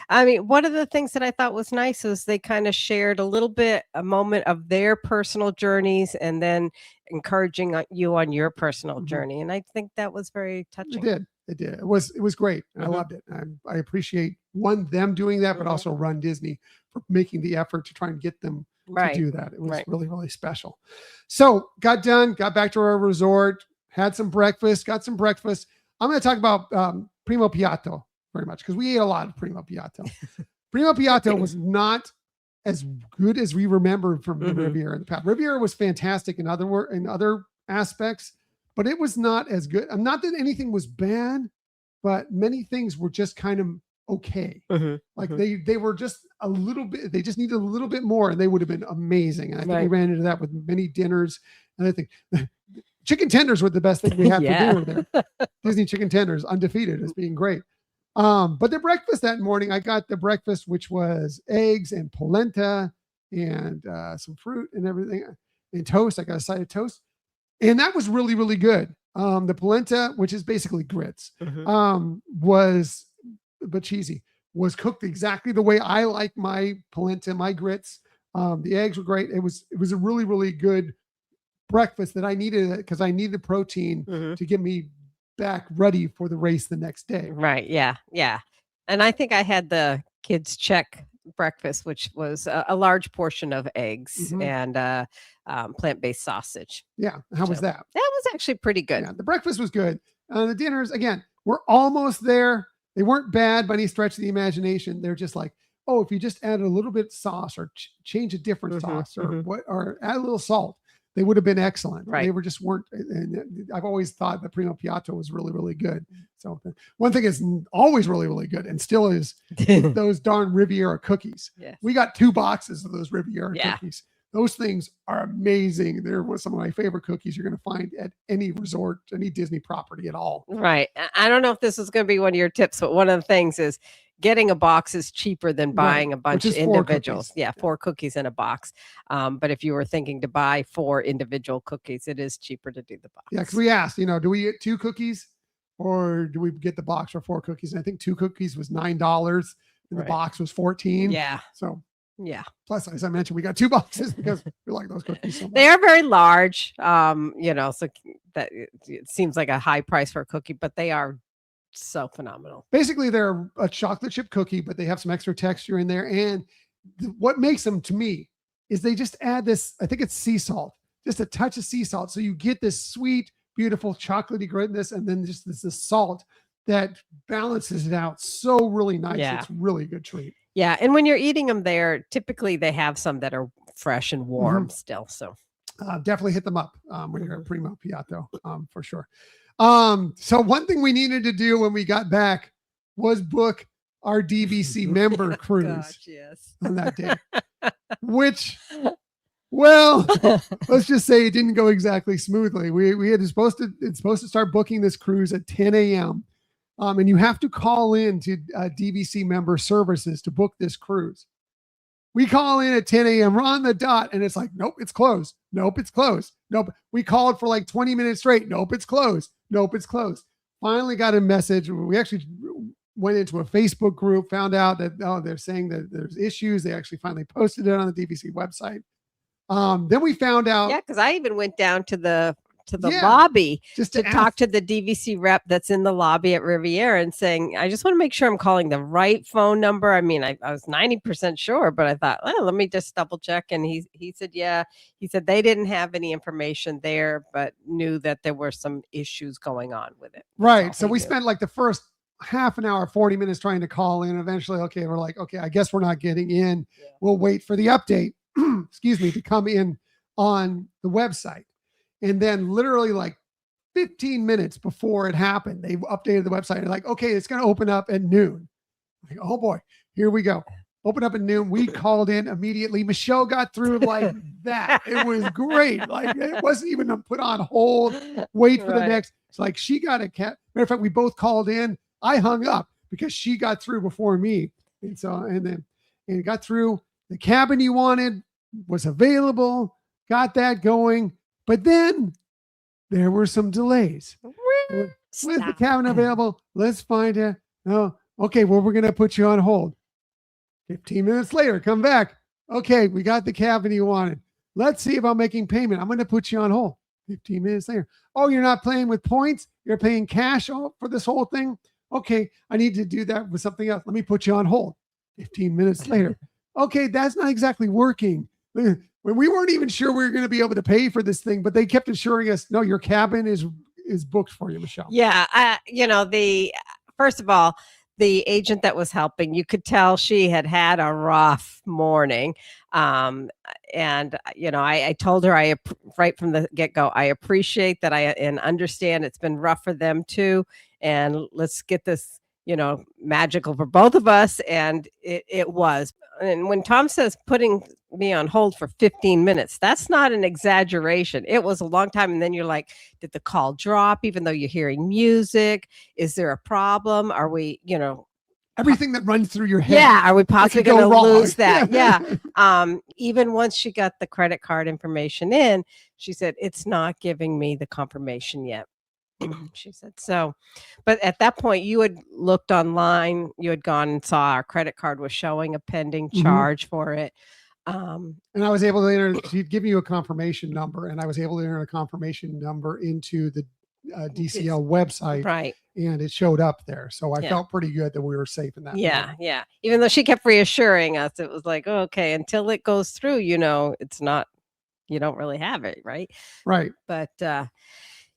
I mean, one of the things that I thought was nice is they kind of shared a little bit, a moment of their personal journeys and then encouraging you on your personal Mhm. journey. And I think that was very It touching. did. It did. It was great. I Mhm. loved it. I appreciate them doing that, but Mhm. also Run Disney for making the effort to try and get them to Right. do that. It was Right. really, really special. So got done, got back to our resort, had some breakfast, got some breakfast. I'm going to talk about Primo Piatto very much because we ate a lot of Primo Piatto. Primo Piatto was not as good as we remembered from the Mhm. Riviera in the past. Riviera was fantastic in other aspects, but it was not as good. Not that anything was bad, but many things were just kind of okay. Mhm. Like Mhm. they were just a little bit, they just needed a little bit more and they would have been amazing. And I think we Right. ran into that with many dinners. And I think chicken tenders were the best thing we had for Yeah. dinner there. Disney chicken tenders, undefeated as being great. But the breakfast that morning, I got the breakfast, which was eggs and polenta and some fruit and everything and toast. I got a side of toast. And that was really, really good. The polenta, which is basically grits, Mhm. was but cheesy, was cooked exactly the way I like my polenta, my grits. The eggs were great. It was a really, really good breakfast that I needed because I needed protein Mhm. to get me back ready for the race the next day. Right. Yeah. Yeah. And I think I had the kids check breakfast, which was a large portion of eggs Mhm. and plant-based sausage. Yeah. How was So that? that was actually pretty good. Yeah. The breakfast was good. The dinners, again, we're almost there. They weren't bad by any stretch of the imagination. They're just like, oh, if you just add a little bit of sauce or change a different Mhm. sauce or Mhm. what, or add a little salt, they would have been excellent. They Right. were just weren't. And I've always thought the Primo Piatto was really, really good. So one thing is always really, really good and still is those darn Riviera cookies. Yes. We got 2 boxes of those Riviera Yeah. cookies. Those things are amazing. They're some of my favorite cookies you're going to find at any resort, any Disney property at all. Right. I don't know if this is going to be one of your tips, but one of the things is getting a box is cheaper than Right, buying a which bunch is 4 individuals. cookies. Yeah, 4 cookies in a box. But if you were thinking to buy 4 individual cookies, it is cheaper to do the Yeah, because box. we asked, do we get 2 cookies or do we get the box for 4 cookies? And I think 2 cookies was $9 and the Right. box was 14. Yeah. So Yeah. plus, as I mentioned, we got 2 boxes because we like those cookies so much. They are very large. So that it seems like a high price for a cookie, but they are so phenomenal. Basically, they're a chocolate chip cookie, but they have some extra texture in there. And what makes them to me is they just add this, I think it's sea salt, just a touch of sea salt. So you get this sweet, beautiful chocolatey goodness, and then just this salt that balances it out so really nice. Yeah. It's really a good treat. Yeah, and when you're eating them there, typically they have some that are fresh and warm still. So Definitely hit them up when you're at Mhm. Primo Piatto for sure. So one thing we needed to do when we got back was book our DVC member cruise Gosh, yes. on that day, which, well, let's just say it didn't go exactly smoothly. We had supposed to start booking this cruise at 10 a.m. And you have to call in to DVC member services to book this cruise. We call in at 10 a.m. We're on the dot, and it's like, nope, it's closed. Nope, it's closed. Nope. We called for like 20 minutes straight. Nope, it's closed. Nope, it's closed. Finally got a message. We actually went into a Facebook group, found out that they're saying that there's issues. They actually finally posted it on the DVC website. Then we found out. Yeah, because I even went down to the Yeah, lobby just to talk to the DVC rep that's in the lobby at Riviera and saying, I just want to make sure I'm calling the right phone number. I mean, I was 90% sure, but I thought, well, let me just double check. And he said, yeah, he said they didn't have any information there, but knew that there were some issues going on with it. Right. So he we knew. spent like the first half an hour, 40 minutes trying to call in. Eventually, okay, we're like, okay, I guess we're not getting in. Yeah. We'll wait for the update, excuse me, to come in on the website. And then literally like 15 minutes before it happened, they updated the website. And like, okay, it's going to open up at noon. Like, oh boy, here we go. Open up at noon. We called in immediately. Michelle got through like that. It was great. Like it wasn't even put on hold. Wait for the next. It's like she got a cat. Matter of fact, we both called in. I hung up because she got through before me. And so, and got through. The cabin you wanted was available. Got that going. But then there were some delays. Was the cabin available? Let's find it. Oh, okay. Well, we're going to put you on hold. 15 minutes later, come back. Okay, we got the cabin you wanted. Let's see about making payment. I'm going to put you on hold. 15 minutes later. Oh, you're not playing with points? You're paying cash for this whole thing? Okay, I need to do that with something else. Let me put you on hold. 15 minutes later. Okay, that's not exactly working. When we weren't even sure we were going to be able to pay for this thing, but they kept assuring us, no, your cabin is booked for you, Michelle. Yeah, first of all, the agent that was helping, you could tell she had had a rough morning. And I told her right from the get-go, I appreciate that and understand it's been rough for them too. And let's get this, magical for both of us. And it was. And when Tom says putting me on hold for 15 minutes, that's not an exaggeration. It was a long time. And then you're like, did the call drop even though you're hearing music? Is there a problem? Are we, everything that runs through your head? Yeah, are we possibly going to lose that? Yeah. Even once she got the credit card information in, she said, it's not giving me the confirmation yet. She said so. But at that point, you had looked online, you had gone and saw our credit card was showing a pending charge for it. And I was able to enter, she'd give you a confirmation number, and I was able to enter a confirmation number into the DCL website. Right. And it showed up there. So I felt pretty good that we were safe in that. Yeah. Even though she kept reassuring us, it was like, oh, okay, until it goes through, it's not, you don't really have it. Right. Right. But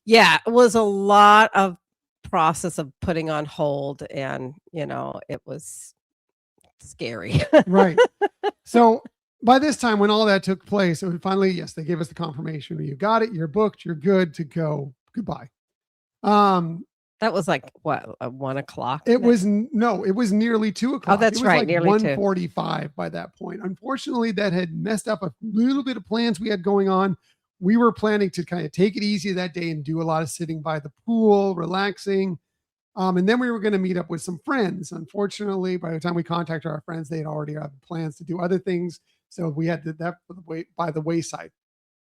it was a lot of process of putting on hold, and, it was scary. Right. So by this time, when all that took place, it was finally, yes, they gave us the confirmation. You got it. You're booked. You're good to go. Goodbye. That was like what, 1 o'clock? It was nearly 2 o'clock. Oh, that's right. Like nearly 1:45 by that point. Unfortunately, that had messed up a little bit of plans we had going on. We were planning to kind of take it easy that day and do a lot of sitting by the pool, relaxing. And then we were going to meet up with some friends. Unfortunately, by the time we contacted our friends, they had already had plans to do other things. So we had that by the wayside.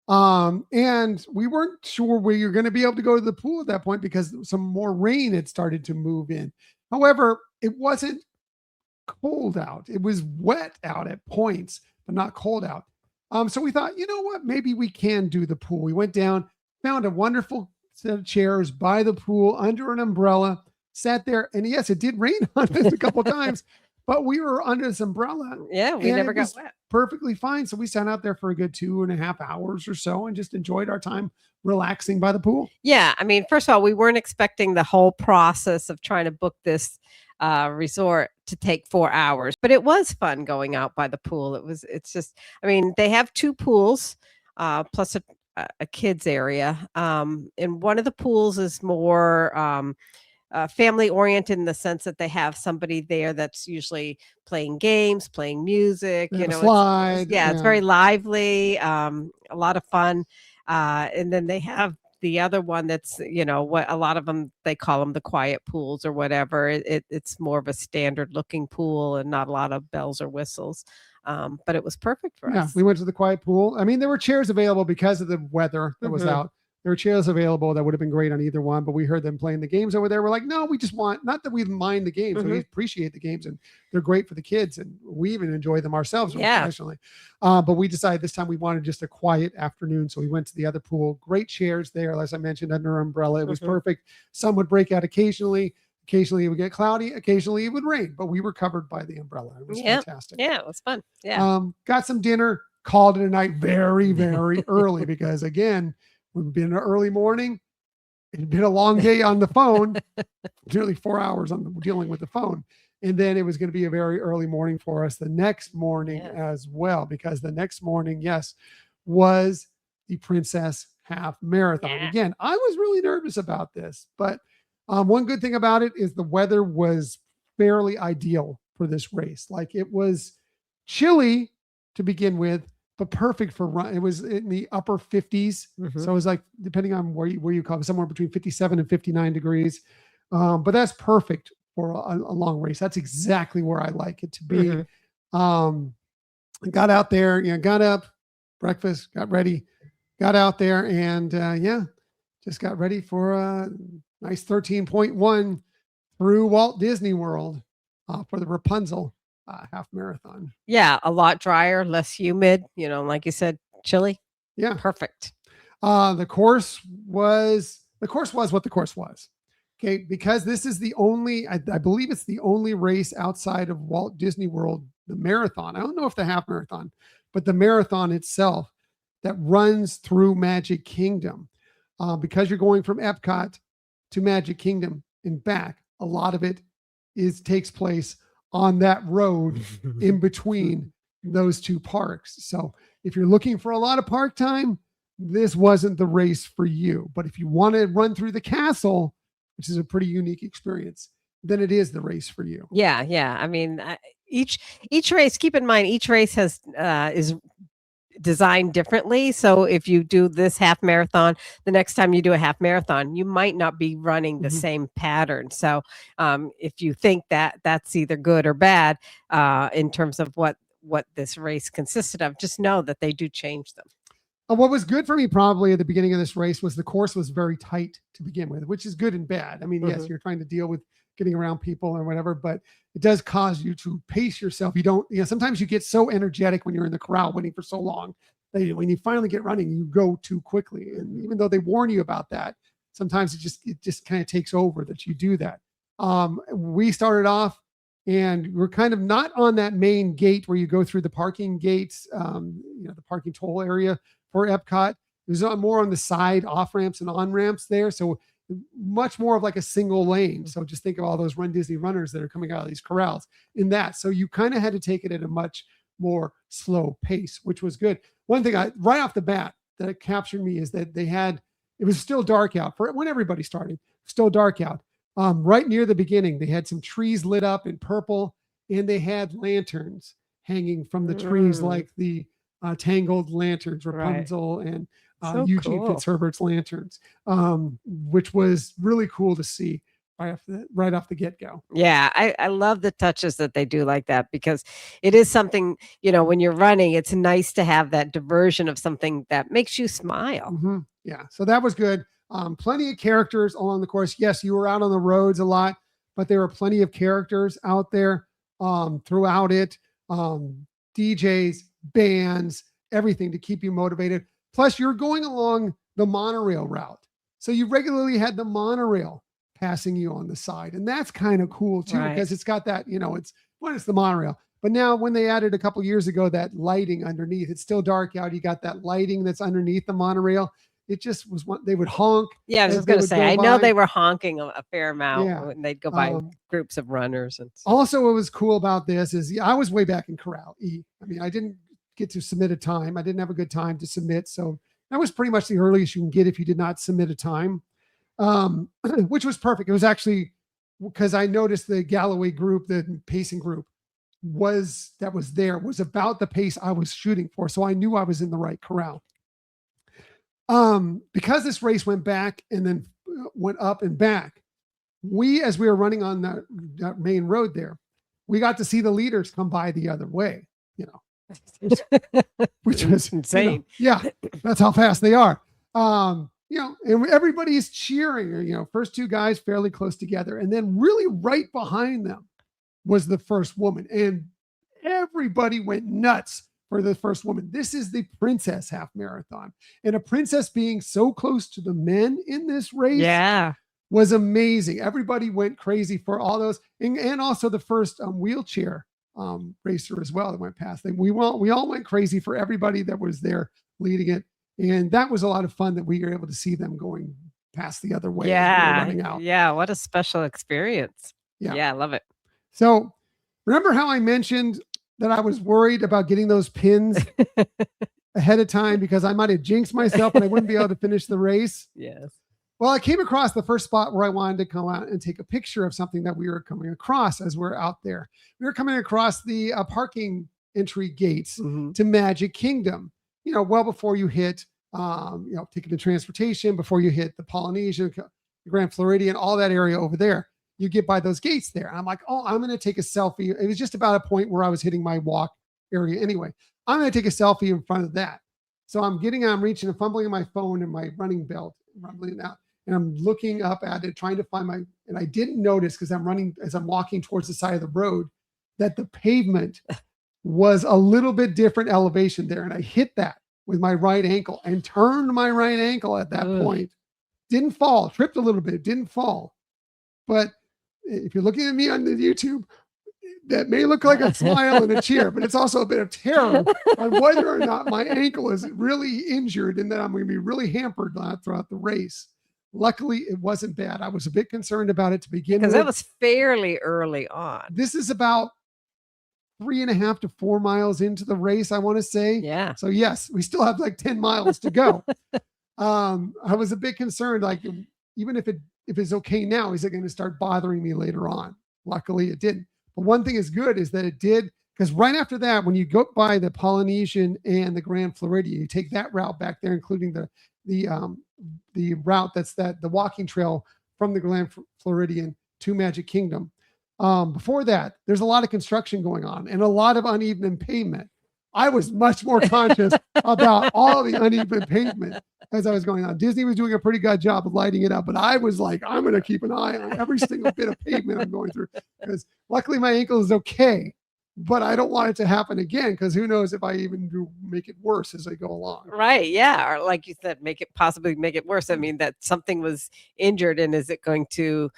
And we weren't sure we were going to be able to go to the pool at that point because some more rain had started to move in. However, it wasn't cold out. It was wet out at points, but not cold out. So we thought, you know what, maybe we can do the pool. We went down, found a wonderful set of chairs by the pool under an umbrella, sat there. And yes, it did rain on us a couple of times, but we were under this umbrella. Yeah, we never got wet. Perfectly fine. So we sat out there for a good 2.5 hours or so and just enjoyed our time relaxing by the pool. Yeah. I mean, first of all, we weren't expecting the whole process of trying to book this resort to take 4 hours, but it was fun going out by the pool. They have 2 pools, plus a kids area. And one of the pools is more, family oriented in the sense that they have somebody there that's usually playing games, playing music, slide. It's very lively, a lot of fun. And then they have the other one that's, what a lot of them, they call them the quiet pools or whatever. It's more of a standard looking pool and not a lot of bells or whistles. But it was perfect for us. Yeah, we went to the quiet pool. I mean, there were chairs available because of the weather that was out. There were chairs available that would have been great on either one, but we heard them playing the games over there. We're like, no, we just want, not that we mind the games. We appreciate the games and they're great for the kids. And we even enjoy them ourselves professionally. But we decided this time we wanted just a quiet afternoon. So we went to the other pool, great chairs there. As I mentioned, under an umbrella, it was perfect. Sun would break out occasionally. Occasionally it would get cloudy. Occasionally it would rain, but we were covered by the umbrella. It was fantastic. Yeah, it was fun. Yeah. Got some dinner, called it a night very, very early because again, we've been an early morning. It'd been a long day on the phone, nearly 4 hours on dealing with the phone. And then it was going to be a very early morning for us the next morning as well, because the next morning, was the Princess Half Marathon. Yeah. Again, I was really nervous about this, but one good thing about it is the weather was fairly ideal for this race. Like it was chilly to begin with, but perfect for run. It was in the upper 50s. So it was like, depending on where you come, somewhere between 57 and 59 degrees. But that's perfect for a long race. That's exactly where I like it to be. Got out there, got up, breakfast, got ready, got out there and just got ready for a nice 13.1 through Walt Disney World for the Rapunzel half marathon. Yeah, a lot drier, less humid, like you said, chilly. Yeah. Perfect. The course was what the course was. Okay, because this is the only, I believe it's the only race outside of Walt Disney World, the marathon. I don't know if the half marathon, but the marathon itself that runs through Magic Kingdom. Because you're going from Epcot to Magic Kingdom and back, a lot of it takes place on that road in between those two parks. So if you're looking for a lot of park time, this wasn't the race for you. But if you want to run through the castle, which is a pretty unique experience, then it is the race for you. Yeah, yeah. I mean, each race. Keep in mind, each race is designed differently. So if you do this half marathon, the next time you do a half marathon, you might not be running the same pattern. So if you think that that's either good or bad in terms of what this race consisted of, just know that they do change them. What was good for me probably at the beginning of this race was the course was very tight to begin with, which is good and bad. I mean, yes, you're trying to deal with getting around people or whatever, but it does cause you to pace yourself. Sometimes you get so energetic when you're in the corral waiting for so long that when you finally get running, you go too quickly. And even though they warn you about that, sometimes it just kind of takes over that you do that. We started off and we're kind of not on that main gate where you go through the parking gates, the parking toll area for Epcot. It was more on the side off ramps and on ramps there. So much more of like a single lane. So just think of all those Run Disney runners that are coming out of these corrals in that. So you kind of had to take it at a much more slow pace, which was good. One thing right off the bat that captured me is that it was still dark out for when everybody started, still dark out. Right near the beginning, they had some trees lit up in purple and they had lanterns hanging from the trees like the Tangled lanterns, Rapunzel, and Eugene Fitzherbert's lanterns, which was really cool to see right off the get-go. Yeah, I love the touches that they do like that because it is something, when you're running, it's nice to have that diversion of something that makes you smile. Yeah, so that was good. Plenty of characters along the course. Yes, you were out on the roads a lot, but there were plenty of characters out there throughout it. DJs, bands, everything to keep you motivated. Plus, you're going along the monorail route. So you regularly had the monorail passing you on the side. And that's kind of cool too, because it's got that, it's the monorail. But now when they added a couple years ago, that lighting underneath, it's still dark out. You got that lighting that's underneath the monorail. It just was they would honk. Yeah, I was going to say, I know they were honking a fair amount when they'd go by groups of runners. And stuff. Also, what was cool about this is I was way back in Corral E. I mean, I didn't get to submit a time. I didn't have a good time to submit. So that was pretty much the earliest you can get if you did not submit a time, which was perfect. It was actually because I noticed the Galloway group, the pacing group was about the pace I was shooting for. So I knew I was in the right corral. Because this race went back and then went up and back, as we were running on that main road there, we got to see the leaders come by the other way, which was insane. That's how fast they are. And everybody's cheering, first two guys fairly close together. And then really right behind them was the first woman. And everybody went nuts for the first woman. This is the princess half marathon, and a princess being so close to the men in this race was amazing. Everybody went crazy for all those, and also the first wheelchair racer as well that went past them. We all went crazy for everybody that was there leading it, and that was a lot of fun that we were able to see them going past the other way. Running out. Yeah, what a special experience. Yeah, I love it. So remember how I mentioned that I was worried about getting those pins ahead of time because I might have jinxed myself and I wouldn't be able to finish the race? Yes. Well, I came across the first spot where I wanted to come out and take a picture of something that we were coming across as we're out there. We were coming across the parking entry gates to Magic Kingdom, well before you hit, Ticket and Transportation, before you hit the Polynesian, Grand Floridian, all that area over there. You get by those gates there. I'm like, I'm going to take a selfie. It was just about a point where I was hitting my walk area anyway. I'm going to take a selfie in front of that. So I'm reaching and fumbling in my phone and my running belt. rumbling out. And I'm looking up at it, trying to find and I didn't notice because as I'm walking towards the side of the road, that the pavement was a little bit different elevation there. And I hit that with my right ankle and turned my right ankle at that point. Didn't fall, tripped a little bit, didn't fall. But if you're looking at me on the YouTube, that may look like a smile and a cheer, but it's also a bit of terror on whether or not my ankle is really injured and that I'm going to be really hampered throughout the race. Luckily, it wasn't bad. I was a bit concerned about it to begin with. Because that was fairly early on. This is about 3.5 to 4 miles into the race, I want to say. Yeah. So yes, we still have like 10 miles to go. I was a bit concerned, like even if it's okay now, is it going to start bothering me later on? Luckily, it didn't. But one thing is good is that it did, because right after that, when you go by the Polynesian and the Grand Floridian, you take that route back there, including the route that's the walking trail from the Grand Floridian to Magic Kingdom. Before that, there's a lot of construction going on and a lot of uneven pavement. I was much more conscious about all the uneven pavement as I was going on. Disney was doing a pretty good job of lighting it up, but I was like, I'm going to keep an eye on every single bit of pavement I'm going through, because luckily my ankle is okay, but I don't want it to happen again, because who knows if I even do make it worse as I go along. Right. Yeah. Or like you said, possibly make it worse. I mean, that something was injured, and is it going to,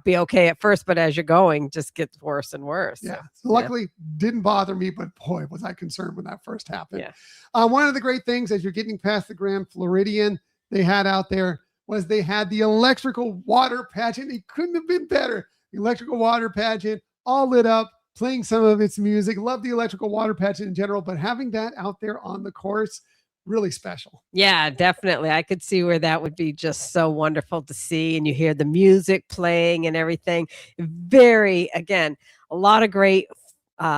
be okay at first, but as you're going, just gets worse and worse. Yeah. So luckily, didn't bother me, but boy, was I concerned when that first happened. Yeah. One of the great things as you're getting past the Grand Floridian, they had out there was they had the electrical water pageant. It couldn't have been better. The electrical water pageant, all lit up, playing some of its music. Love the electrical water pageant in general, but having that out there on the course, really special. Yeah, definitely. I could see where that would be just so wonderful to see. And you hear the music playing and everything. Again, a lot of great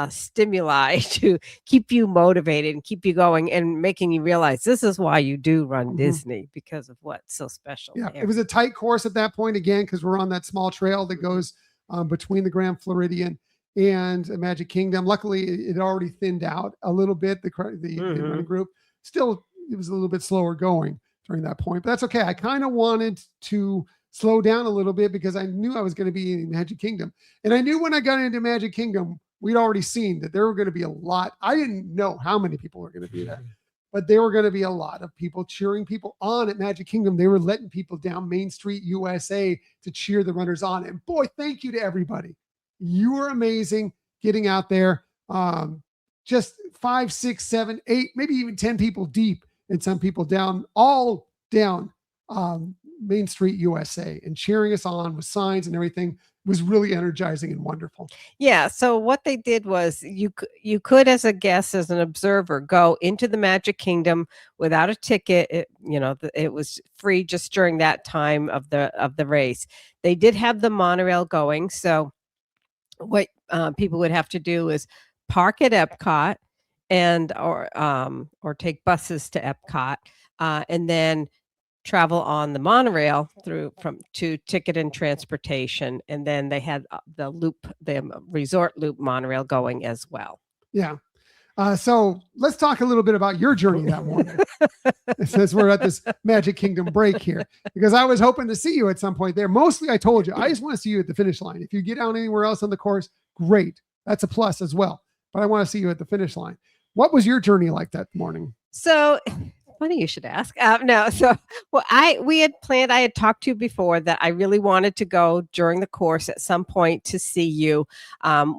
stimuli to keep you motivated and keep you going and making you realize this is why you do run Disney, because of what's so special. Yeah, there. It was a tight course at that point, again, because we're on that small trail that goes between the Grand Floridian and Magic Kingdom. Luckily, it already thinned out a little bit, the running group. Still, it was a little bit slower going during that point, but that's okay. I kind of wanted to slow down a little bit because I knew I was going to be in Magic Kingdom. And I knew when I got into Magic Kingdom, we'd already seen that there were going to be a lot. I didn't know how many people were going to be there, but there were going to be a lot of people cheering people on at Magic Kingdom. They were letting people down Main Street USA to cheer the runners on. And boy, thank you to everybody. You were amazing getting out there. Just 5, 6, 7, 8, maybe even 10 people deep, and some people all down Main Street USA, and cheering us on with signs and everything was really energizing and wonderful. Yeah. So what they did was you could, as a guest, as an observer, go into the Magic Kingdom without a ticket. It was free just during that time of the race. They did have the monorail going. So what people would have to do is park at Epcot or take buses to Epcot, and then travel on the monorail to Ticket and Transportation, and then they had the resort loop monorail going as well. Yeah. So let's talk a little bit about your journey that morning, since we're at this Magic Kingdom break here, because I was hoping to see you at some point there. Mostly, I told you, I just want to see you at the finish line. If you get out anywhere else on the course, great. That's a plus as well. But I want to see you at the finish line. What was your journey like that morning? So funny you should ask. No, so we had planned. I had talked to you before that I really wanted to go during the course at some point to see you.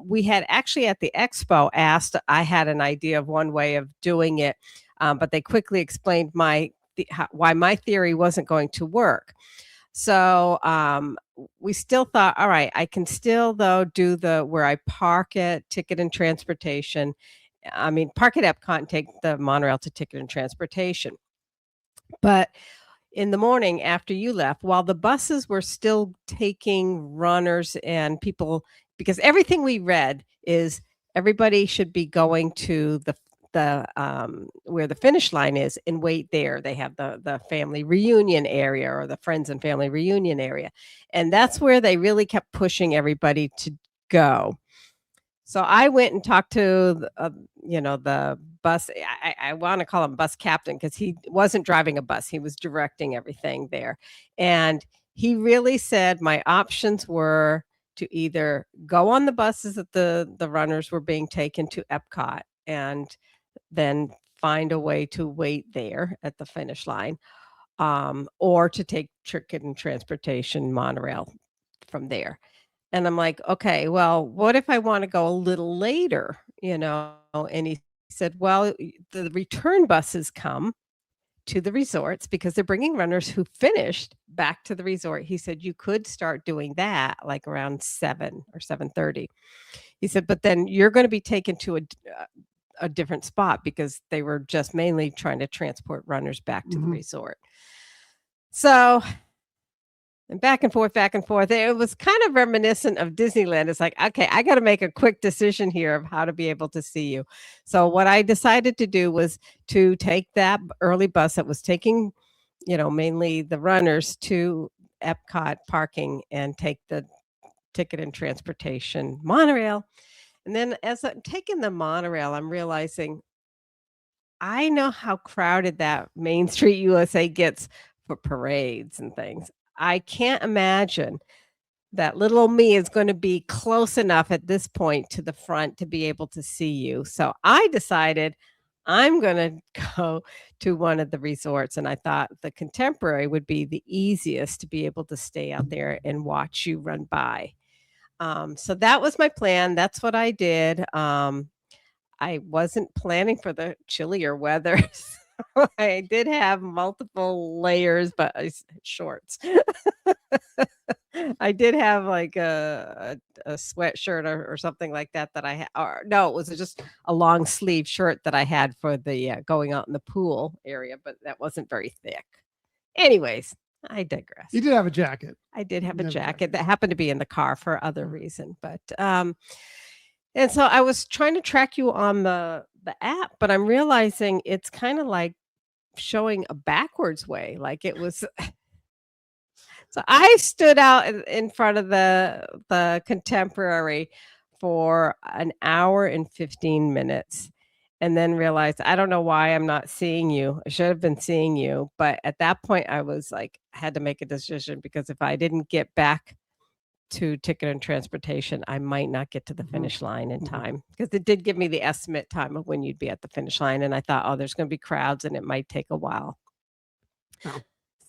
We had actually at the Expo asked. I had an idea of one way of doing it, but they quickly explained why my theory wasn't going to work. So we still thought, all right, I can still though do where I park at Ticket and Transportation. I mean, park at Epcot and take the monorail to Ticket and Transportation. But in the morning after you left, while the buses were still taking runners and people, because everything we read is everybody should be going to the where the finish line is and wait there. They have the family reunion area or the friends and family reunion area. And that's where they really kept pushing everybody to go. So I went and talked to the bus. I want to call him bus captain because he wasn't driving a bus. He was directing everything there. And he really said my options were to either go on the buses that the runners were being taken to Epcot and then find a way to wait there at the finish line, or to take ticket and transportation monorail from there. And I'm like, okay, well, what if I want to go a little later? And he said, well, the return buses come to the resorts because they're bringing runners who finished back to the resort. He said you could start doing that like around 7 or 7:30. He said, but then you're going to be taken to a different spot because they were just mainly trying to transport runners back to the resort. So, and back and forth, back and forth. It was kind of reminiscent of Disneyland. It's like, okay, I got to make a quick decision here of how to be able to see you. So what I decided to do was to take that early bus that was taking, mainly the runners to Epcot parking and take the ticket and transportation monorail. And then as I'm taking the monorail, I'm realizing I know how crowded that Main Street USA gets for parades and things. I can't imagine that little old me is going to be close enough at this point to the front to be able to see you. So I decided I'm going to go to one of the resorts. And I thought the Contemporary would be the easiest to be able to stay out there and watch you run by. So that was my plan. That's what I did. I wasn't planning for the chillier weather. So I did have multiple layers, but shorts. I did have like a sweatshirt or something like that I had. Or no, it was just a long sleeve shirt that I had for the going out in the pool area, but that wasn't very thick. Anyways, I digress. You did have a jacket. I did have a jacket that happened to be in the car for other reason, but and so I was trying to track you on the app, but I'm realizing it's kind of like showing a backwards way. Like it was so I stood out in front of the Contemporary for an hour and 15 minutes and then realized I don't know why I'm not seeing you. I should have been seeing you, but at that point I was like I had to make a decision because if I didn't get back to ticket and transportation, I might not get to the finish line in time because it did give me the estimate time of when you'd be at the finish line. And I thought, oh, there's going to be crowds and it might take a while. Oh.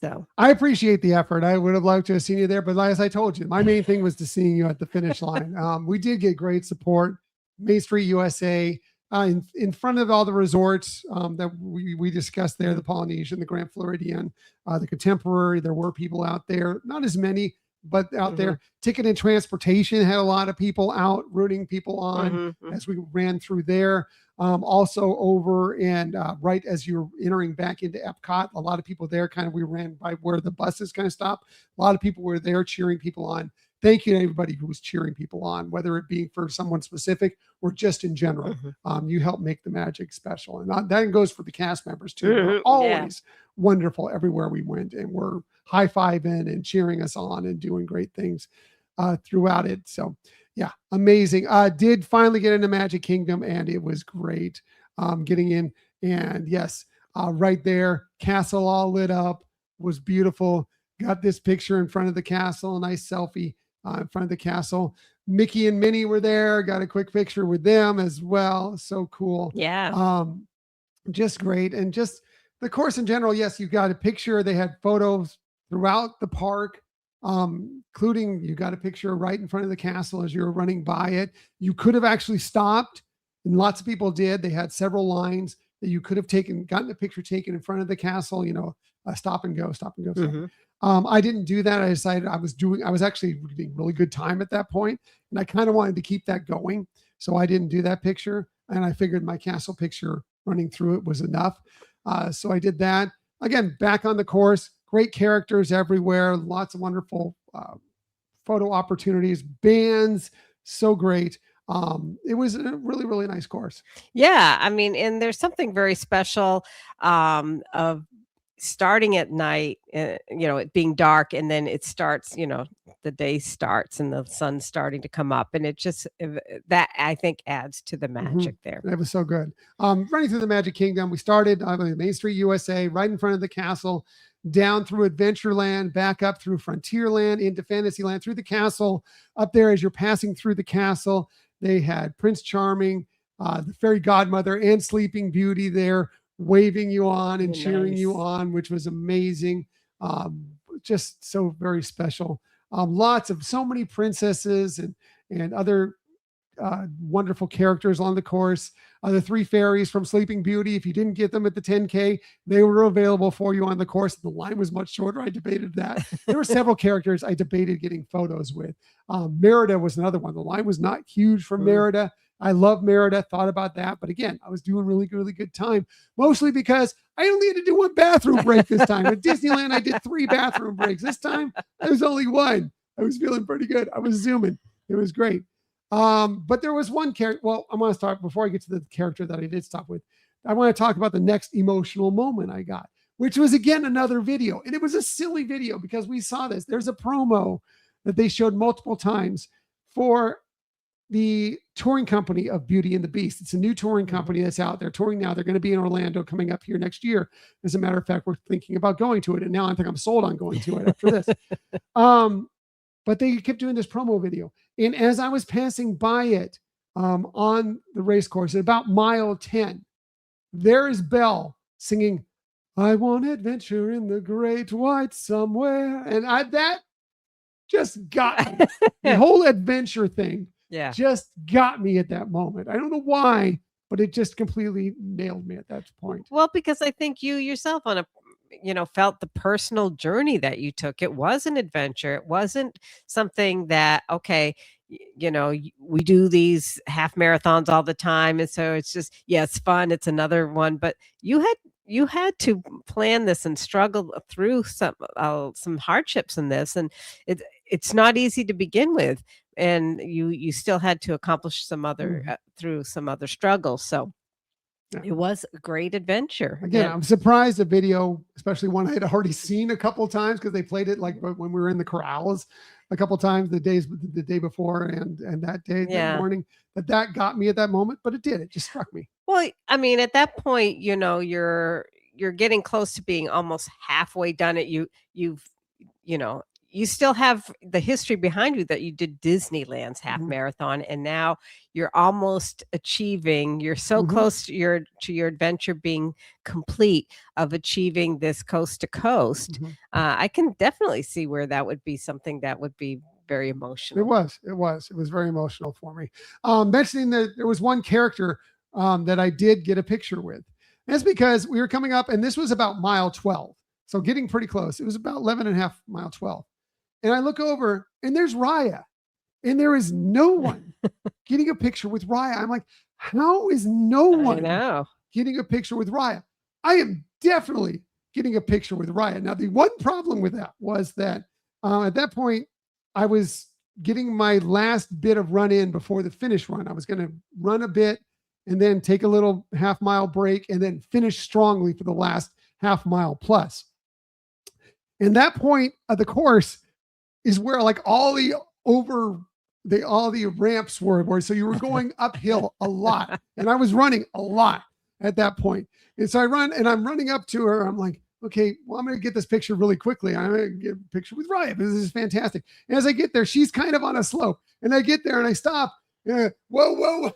So I appreciate the effort. I would have liked to have seen you there, but as I told you, my main thing was to seeing you at the finish line. We did get great support. Main Street USA, in front of all the resorts that we discussed there, the Polynesian, the Grand Floridian, the Contemporary. There were people out there, not as many, but out there. Ticket and transportation had a lot of people out rooting people on as we ran through there. Also over and right as you're entering back into Epcot, a lot of people there we ran by where the buses kind of stop. A lot of people were there cheering people on. Thank you to everybody who was cheering people on, whether it be for someone specific or just in general. You helped make the magic special. And that goes for the cast members too. They're always wonderful everywhere we went and we're high-fiving and cheering us on and doing great things throughout it. So yeah, amazing. Did finally get into Magic Kingdom and it was great getting in. And yes, right there, castle all lit up, was beautiful. Got this picture in front of the castle, a nice selfie in front of the castle. Mickey and Minnie were there. Got a quick picture with them as well. So cool. Yeah. Just great. And just the course in general, yes, you got a picture. They had photos throughout the park, including you got a picture right in front of the castle as you were running by it. You could have actually stopped, and lots of people did. They had several lines that you could have gotten a picture taken in front of the castle, stop and go, stop and go. I didn't do that. I decided I was actually getting really good time at that point, and I kind of wanted to keep that going. So I didn't do that picture, and I figured my castle picture running through it was enough. So I did that. Again, back on the course, great characters everywhere, lots of wonderful photo opportunities, bands, so great. It was a really, really nice course. Yeah. I mean, and there's something very special of starting at night, it being dark, and then it starts, the day starts and the sun's starting to come up, and it just that I think adds to the magic there. That was so good. Running through the Magic Kingdom, we started on Main Street USA, right in front of the castle, down through Adventureland, back up through Frontierland, into Fantasyland, through the castle. Up there, as you're passing through the castle, they had Prince Charming, the fairy godmother, and Sleeping Beauty there, waving you on and cheering you on, which was amazing. Just so very special. So many princesses and other wonderful characters on the course. The 3 fairies from Sleeping Beauty, if you didn't get them at the 10K, they were available for you on the course. The line was much shorter. I debated that. There were several characters I debated getting photos with. Merida was another one. The line was not huge for Merida. I love Merida, thought about that. But again, I was doing really good time, mostly because I only had to do 1 bathroom break this time. At Disneyland, I did 3 bathroom breaks. This time, there was only 1. I was feeling pretty good. I was zooming. It was great. But there was one character. Well, I want to start before I get to the character that I did stop with. I want to talk about the next emotional moment I got, which was again another video. And it was a silly video because we saw this. There's a promo that they showed multiple times for the touring company of Beauty and the Beast. It's a new touring company that's out there touring now. They're going to be in Orlando coming up here next year. As a matter of fact, we're thinking about going to it. And now I think I'm sold on going to it after this. But they kept doing this promo video. And as I was passing by it on the race course at about mile 10, there is Belle singing, "I want adventure in the great white somewhere." And that just got me. The whole adventure thing just got me at that moment. I don't know why, but it just completely nailed me at that point. Well, because I think you yourself felt the personal journey that you took. It was an adventure. It wasn't something that, okay, we do these half marathons all the time. And so it's just, it's fun. It's another one, but you had to plan this and struggle through some hardships in this. And it's not easy to begin with. And you still had to accomplish some other, through some other struggles. So it was a great adventure. Again, I'm surprised the video, especially one I had already seen a couple of times because they played it like when we were in the corrals a couple of times the day before and that day, that morning, that got me at that moment, but it did. It just struck me. Well, I mean, at that point, you're getting close to being almost halfway done it. You still have the history behind you that you did Disneyland's half marathon, and now you're almost achieving. You're so close to your adventure being complete, of achieving this coast to coast. I can definitely see where that would be something that would be very emotional. It was very emotional for me. Mentioning that there was one character that I did get a picture with. That's because we were coming up, and this was about mile 12, so getting pretty close. It was about 11 and a half, mile 12. And I look over and there's Raya, and there is no one getting a picture with Raya. I'm like, how is no one getting a picture with Raya? I am definitely getting a picture with Raya. Now, the one problem with that was that at that point, I was getting my last bit of run in before the finish run. I was going to run a bit and then take a little half mile break and then finish strongly for the last half mile plus. And that point of the course is where like all the ramps were. So you were going uphill a lot, and I was running a lot at that point. And so I run, and I'm running up to her. I'm like, okay, well, I'm going to get this picture really quickly. I'm going to get a picture with Raya. This is fantastic. And as I get there, she's kind of on a slope, and I get there and I stop. Whoa.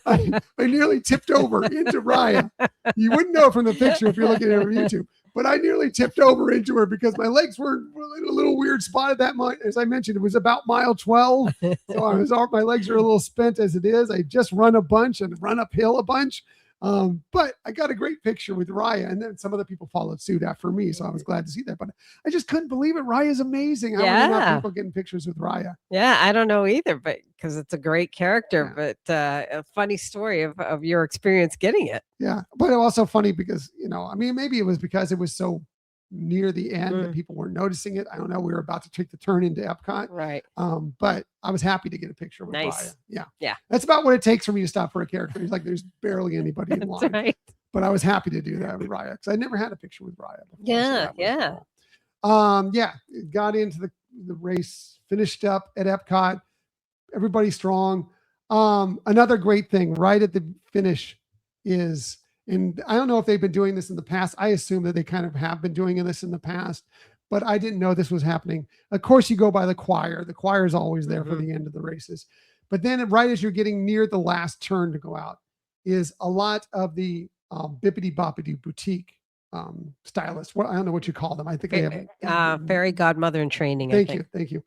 I nearly tipped over into Raya. You wouldn't know from the picture if you're looking at it on YouTube. But I nearly tipped over into her because my legs were in a little weird spot at that moment. As I mentioned, it was about mile 12. So my legs are a little spent as it is. I just run a bunch and run uphill a bunch. But I got a great picture with Raya, and then some other people followed suit after me. So I was glad to see that, but I just couldn't believe it. Raya is amazing. I don't know people getting pictures with Raya. Yeah, I don't know either, but because it's a great character, but a funny story of your experience getting it. Yeah. But also funny because, maybe it was because it was so near the end that people weren't noticing it. I don't know. We were about to take the turn into Epcot. Right. But I was happy to get a picture with Raya. Yeah. That's about what it takes for me to stop for a character. He's like, there's barely anybody in line. Right. but I was happy to do that with Raya because I never had a picture with Raya before. Yeah, yeah. Cool. Yeah, got into the race, finished up at Epcot. Everybody strong. Another great thing right at the finish is, and I don't know if they've been doing this in the past. I assume that they kind of have been doing this in the past, but I didn't know this was happening. Of course, you go by the choir. The choir is always there for the end of the races. But then right as you're getting near the last turn to go out is a lot of the Bippity Boppity Boutique stylists. Well, I don't know what you call them. I think they have fairy godmother in training. Thank you.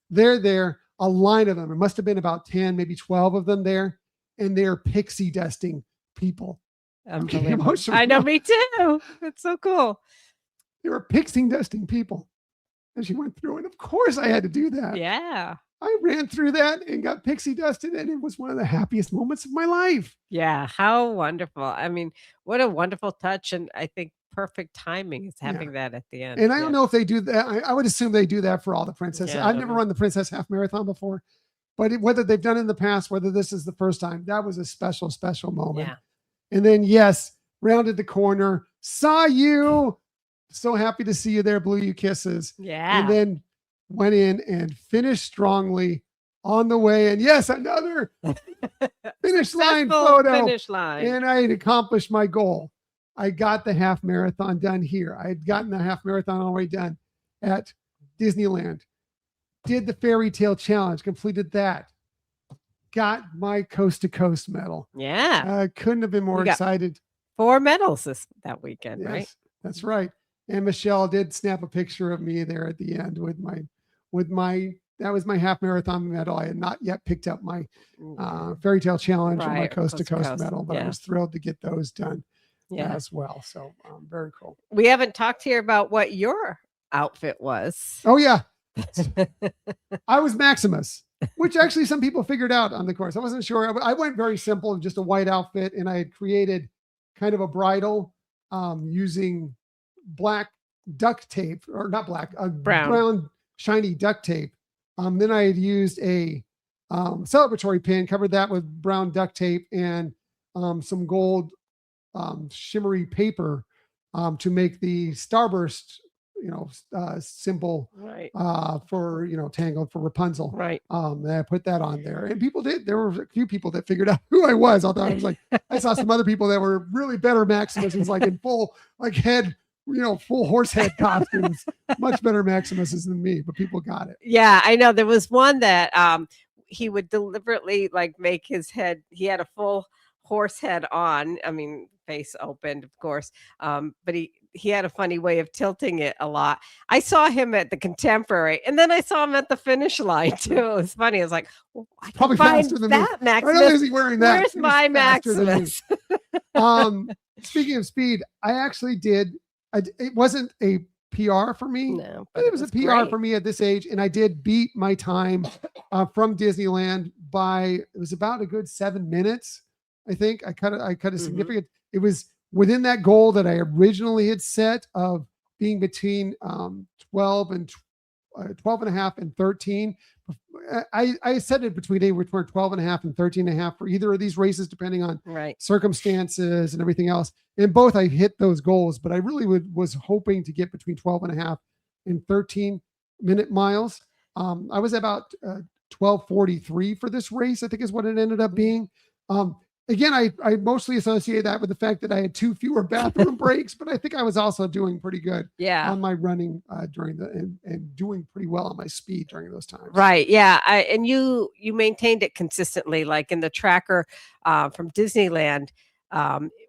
They're there. A line of them. It must have been about 10, maybe 12 of them there. And they're pixie dusting people. I know, me too. It's so cool. They were pixie dusting people as she went through. And of course I had to do that. Yeah. I ran through that and got pixie dusted, and it was one of the happiest moments of my life. Yeah. How wonderful. I mean, what a wonderful touch. And I think perfect timing is having that at the end. And I don't know if they do that. I would assume they do that for all the princesses. I've never run the Princess Half Marathon before, but whether they've done it in the past, whether this is the first time, that was a special, special moment. Yeah. And then, yes, rounded the corner, saw you. So happy to see you there. Blew you kisses. Yeah. And then went in and finished strongly on the way. And yes, another finish line photo. Finish line. And I had accomplished my goal. I got the half marathon done here. I had gotten the half marathon already done at Disneyland. Did the fairy tale challenge, completed that. Got my coast to coast medal. Yeah. I couldn't have been more excited. 4 medals that weekend, right? That's right. And Michelle did snap a picture of me there at the end with my that was my half marathon medal. I had not yet picked up my fairy tale challenge or my coast to coast medal, but I was thrilled to get those done as well. So very cool. We haven't talked here about what your outfit was. Oh yeah. I was Maximus, which actually some people figured out on the course. I wasn't sure. I went very simple, just a white outfit, and I had created kind of a bridle using black duct tape, or not black, brown shiny duct tape. Then I had used a celebratory pin, covered that with brown duct tape and some gold shimmery paper to make the starburst symbol for Tangled, for Rapunzel. Right. And I put that on there, and there were a few people that figured out who I was. Although I was like, I saw some other people that were really better Maximuses, like in full head, full horse head costumes, much better Maximuses than me, but people got it. Yeah, I know. There was one that he would deliberately make his head. He had a full horse head on. I mean, face opened, of course. But he had a funny way of tilting it a lot. I saw him at the Contemporary, and then I saw him at the finish line too. It was funny. I was like, I probably faster than that me. Maximus. Why is he wearing that? Where's my Maximus? Speaking of speed, I actually did. It wasn't a PR for me. No, but it was a PR for me at this age, and I did beat my time from Disneyland by, it was about a good 7 minutes. I think I cut a significant. It was within that goal that I originally had set of being between 12 and 12 and a half and 13. I set it between 12 and a half and 13 and a half for either of these races, depending on circumstances and everything else. And both I hit those goals, but I really was hoping to get between 12 and a half and 13 minute miles. I was about 12:43 for this race, I think is what it ended up being. Again, I mostly associate that with the fact that I had 2 fewer bathroom breaks, but I think I was also doing pretty good on my running during and doing pretty well on my speed during those times. Right. Yeah. And you maintained it consistently, like in the tracker from Disneyland,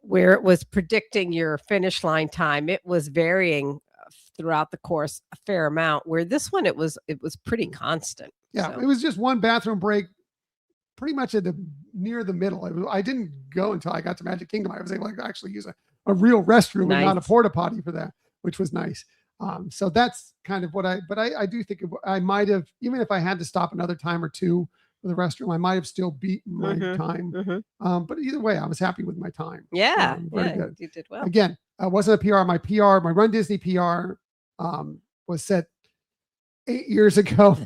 where it was predicting your finish line time. It was varying throughout the course a fair amount, where this one, it was pretty constant. Yeah. So. It was just one bathroom break pretty much near the middle. I didn't go until I got to Magic Kingdom. I was able to actually use a real restroom and not a porta potty for that, which was nice. So that's kind of what I do think I might have, even if I had to stop another time or two for the restroom, I might have still beaten my time. But either way, I was happy with my time. Yeah. Very good. You did well. Again, I wasn't a PR. My Run Disney PR was set 8 years ago.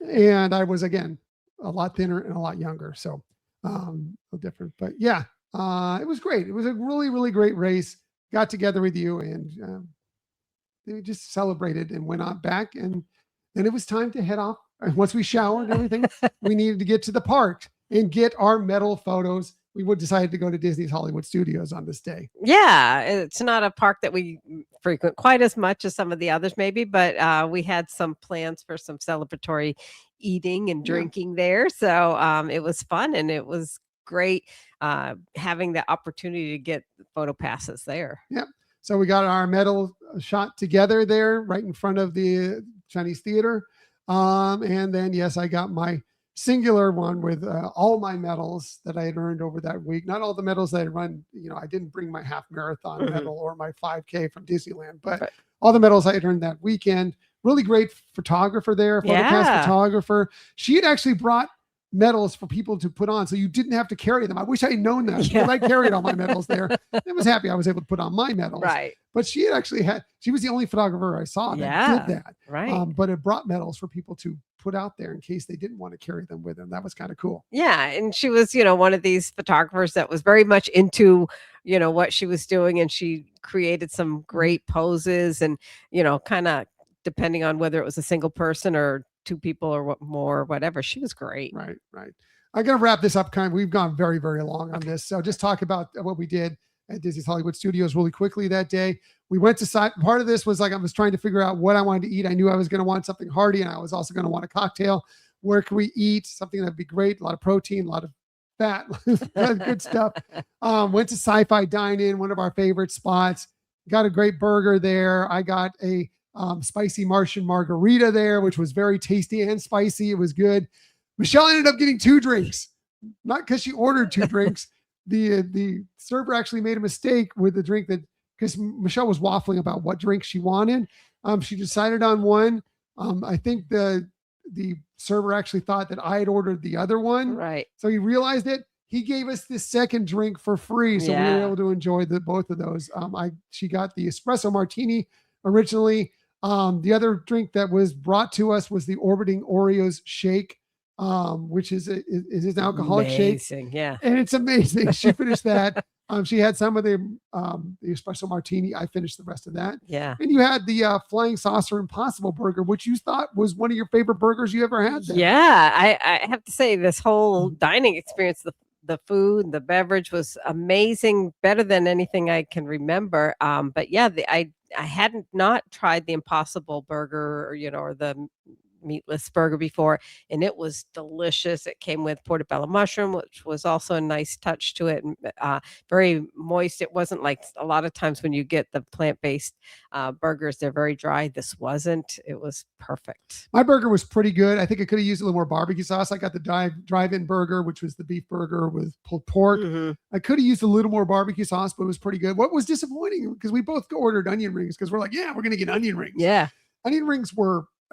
And I was, again, a lot thinner and a lot younger. So a little different, but yeah, It was great. It was a really, really great race. Got together with you and they just celebrated and went on back. And then it was time to head off. And once we showered and everything, we needed to get to the park and get our medal photos. We would decide to go to Disney's Hollywood Studios on this day. Yeah, it's not a park that we frequent quite as much as some of the others, maybe, but we had some plans for some celebratory eating and Yeah. drinking there. So it was fun and it was great having the opportunity to get photo passes there. Yep. So we got our medal shot together there right in front of the Chinese Theater. And then, yes, I got my singular one with all my medals that I had earned over that week. Not all the medals that I run, I didn't bring my half marathon medal or my 5K from Disneyland, but all the medals I had earned that weekend. Really great photographer there, photocast photographer. She had actually brought medals for people to put on, so you didn't have to carry them. I wish I had known that because I carried all my medals there. I was happy I was able to put on my medals. Right. But she was the only photographer I saw that did that. Right. But it brought medals for people to put out there in case they didn't want to carry them with them. That was kind of cool. Yeah. And she was, one of these photographers that was very much into, what she was doing. And she created some great poses and, kind of depending on whether it was a single person or two people or whatever. She was great. Right. I'm going to wrap this up. We've gone very, very long on this. So just talk about what we did at Disney's Hollywood Studios really quickly that day. We went to part of this was I was trying to figure out what I wanted to eat. I knew I was going to want something hearty and I was also going to want a cocktail. Where can we eat? Something that'd be great. A lot of protein, a lot of fat, good stuff. Went to Sci-Fi Dine-In, one of our favorite spots. Got a great burger there. I got a spicy Martian margarita there, which was very tasty and spicy. It was good. Michelle ended up getting 2 drinks, not because she ordered 2 drinks. The server actually made a mistake with the drink because Michelle was waffling about what drink she wanted. She decided on one. I think the server actually thought that I had ordered the other one. Right. So he realized it. He gave us the second drink for free. So we were able to enjoy both of those. She got the espresso martini originally. The other drink that was brought to us was the Orbiting Oreos shake, which is an alcoholic shake. Yeah. And it's amazing. She finished that. She had some of the espresso martini. I finished the rest of that. Yeah. And you had the Flying Saucer Impossible Burger, which you thought was one of your favorite burgers you ever had there. Yeah. I have to say this whole dining experience, the food, the beverage was amazing, better than anything I can remember. But yeah, I hadn't not tried the Impossible Burger or the meatless burger before, and it was delicious. It came with portobello mushroom, which was also a nice touch to it, and very moist. It wasn't like a lot of times when you get the plant-based burgers, they're very dry. This wasn't. It was perfect. My burger was pretty good. I think I could have used a little more barbecue sauce. I got the drive-in burger, which was the beef burger with pulled pork. I could have used a little more barbecue sauce, but it was pretty good. What was disappointing, because we both ordered onion rings because we're like, yeah, we're going to get onion rings. Yeah. Onion rings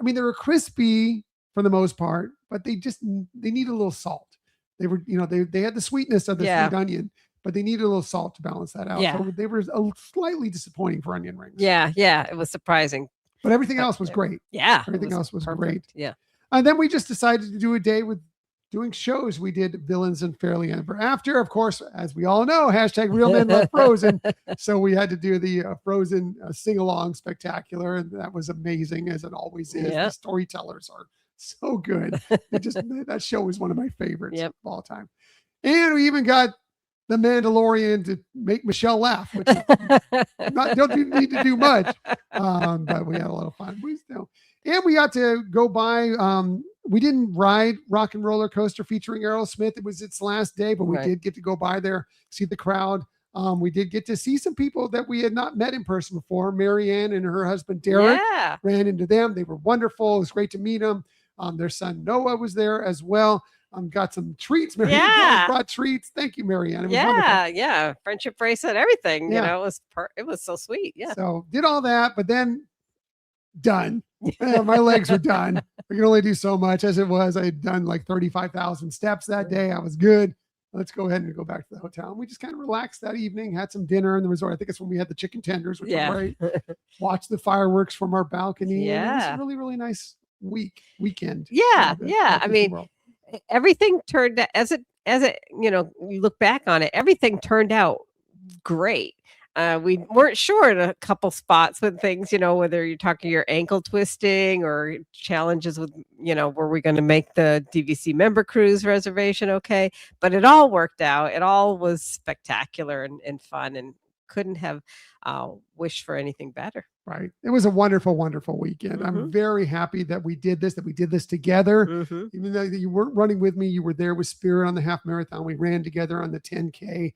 they were crispy for the most part, but they need a little salt. They were, they had the sweetness of the sweet onion, but they needed a little salt to balance that out. Yeah. So they were slightly disappointing for onion rings. Yeah. It was surprising. But everything else was great. Yeah. Everything else was perfect. great. Yeah. And then we just decided to do a day with doing shows. We did Villains and Fairly Ever After, of course, as we all know, #Real Men Love Frozen. So we had to do the Frozen sing-along spectacular, and that was amazing, as it always is. The storytellers are so good. That show was one of my favorites of all time. And we even got the Mandalorian to make Michelle laugh, which don't need to do much, but we had a lot of fun. And we got to go by. We didn't ride Rock and Roller Coaster featuring Aerosmith. It was its last day, but we did get to go by there, see the crowd. We did get to see some people that we had not met in person before. Marianne and her husband, Derek, ran into them. They were wonderful. It was great to meet them. Their son, Noah, was there as well. Got some treats. Marianne brought treats. Thank you, Marianne. It was wonderful. Yeah. Friendship bracelet, everything. It was so sweet. Yeah. So did all that, but then done. My legs were done. I can only do so much. As it was, I had done like 35,000 steps that day. I was good. Let's go ahead and go back to the hotel. And we just kind of relaxed that evening, had some dinner in the resort. I think it's when we had the chicken tenders, which were great. Watched the fireworks from our balcony. It was a really, really nice weekend. Yeah. I mean, everything turned out as as it, you look back on it, everything turned out great. We weren't sure in a couple spots with things, whether you're talking your ankle twisting or challenges with, were we going to make the DVC member cruise reservation okay? But it all worked out. It all was spectacular and fun, and couldn't have wished for anything better. Right. It was a wonderful, wonderful weekend. I'm very happy that we did this together. Even though you weren't running with me, you were there with Spirit on the half marathon. We ran together on the 10K.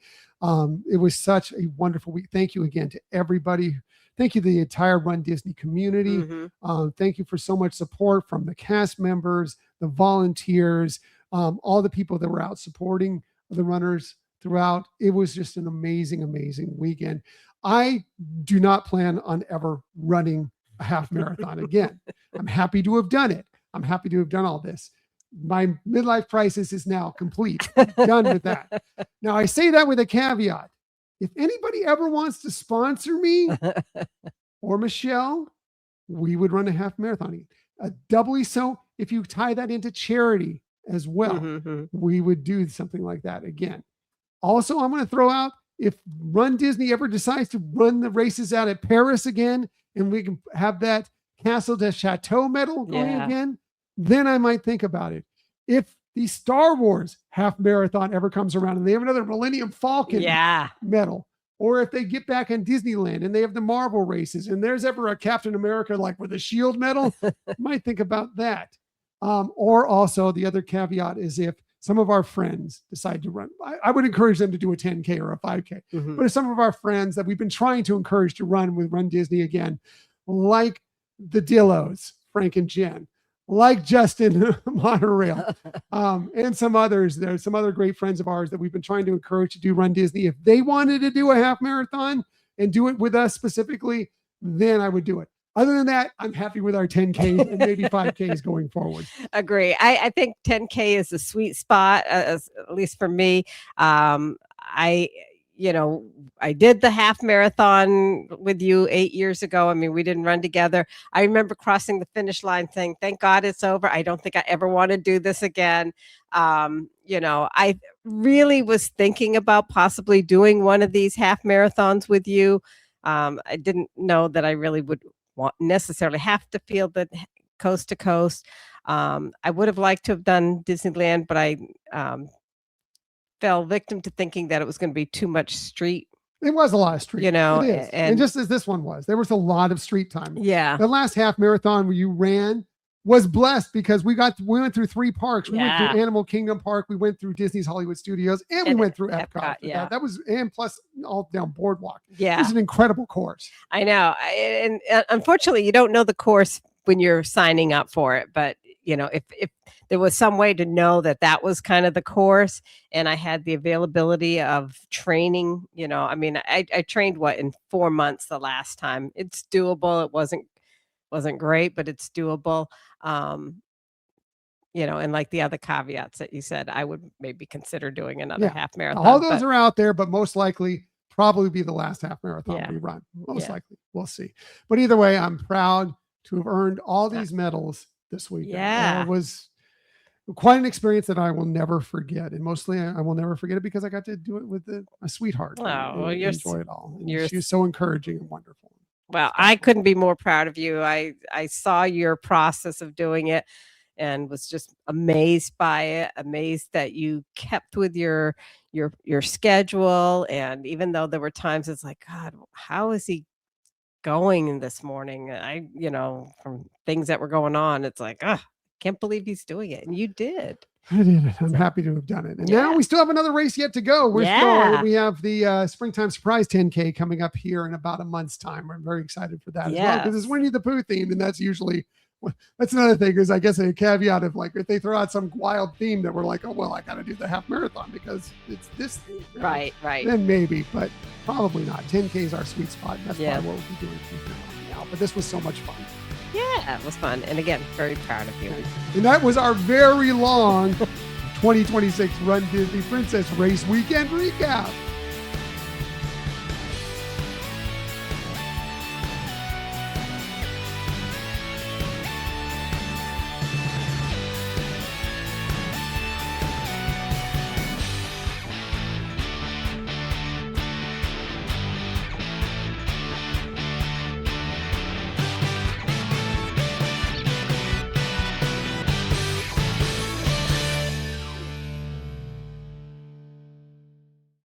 It was such a wonderful week. Thank you again to everybody. Thank you to the entire Run Disney community. Thank you for so much support from the cast members, the volunteers, all the people that were out supporting the runners throughout. It was just an amazing, amazing weekend. I do not plan on ever running a half marathon again. I'm happy to have done it. I'm happy to have done all this. My midlife crisis is now complete. I'm done with that. Now, I say that with a caveat. If anybody ever wants to sponsor me or Michelle, we would run a half marathon. Doubly so if you tie that into charity as well. We would do something like that again. Also, I'm going to throw out, if Run Disney ever decides to run the races out at Paris again, and we can have that Castle de Chateau medal going again, then I might think about it. If the Star Wars half marathon ever comes around and they have another Millennium Falcon medal, or if they get back in Disneyland and they have the Marvel races and there's ever a Captain America like with a shield medal, might think about that. Or also the other caveat is if some of our friends decide to run, I would encourage them to do a 10K or a 5K. But if some of our friends that we've been trying to encourage to run with Run Disney again, like the Dillos, Frank and Jen, like Justin Monorail, and some others, there's some other great friends of ours that we've been trying to encourage to do Run Disney. If they wanted to do a half marathon and do it with us specifically, then I would do it. Other than that, I'm happy with our 10Ks and maybe 5Ks going forward. Agree. I think 10K is a sweet spot, at least for me. I did the half marathon with you 8 years ago. I mean, we didn't run together. I remember crossing the finish line saying, thank God it's over. I don't think I ever want to do this again. I really was thinking about possibly doing one of these half marathons with you. I didn't know that I really would necessarily have to field the coast to coast. I would have liked to have done Disneyland, but I fell victim to thinking that it was going to be too much street. It was a lot of street, it is. And just as this one was, there was a lot of street time. Yeah. The last half marathon where you ran was blessed because we went through 3 parks. We went through Animal Kingdom Park, we went through Disney's Hollywood Studios, and we went through Epcot. That was, and plus all down Boardwalk. Yeah. It was an incredible course. I know. And unfortunately, you don't know the course when you're signing up for it. But, if there was some way to know that was kind of the course and I had the availability of training, I trained in 4 months the last time. It's doable. It wasn't great, but it's doable. And like the other caveats that you said, I would maybe consider doing another half marathon. All those are out there, but most likely probably be the last half marathon we run. Most likely. We'll see. But either way, I'm proud to have earned all these medals this weekend. It was quite an experience that I will never forget. And mostly I will never forget it because I got to do it with a sweetheart. Oh, you enjoy it all. She was so encouraging and wonderful. Well, I couldn't be more proud of you. I saw your process of doing it and was just amazed by it, amazed that you kept with your schedule. And even though there were times it's like, God, how is he going this morning? From things that were going on, it's like, can't believe he's doing it. And you did. I did it. I'm happy to have done it. And now we still have another race yet to go. We have the Springtime Surprise 10K coming up here in about a month's time. We're very excited for that as well because it's Winnie the Pooh themed, and that's another thing is I guess a caveat of like if they throw out some wild theme that we're like, oh well, I got to do the half marathon because it's this theme. Right. Then maybe, but probably not. 10K is our sweet spot. And that's probably what we'll be doing from here on out. But this was so much fun. Yeah, it was fun. And again, very proud of you. And that was our very long 2026 Run Disney Princess Race Weekend recap.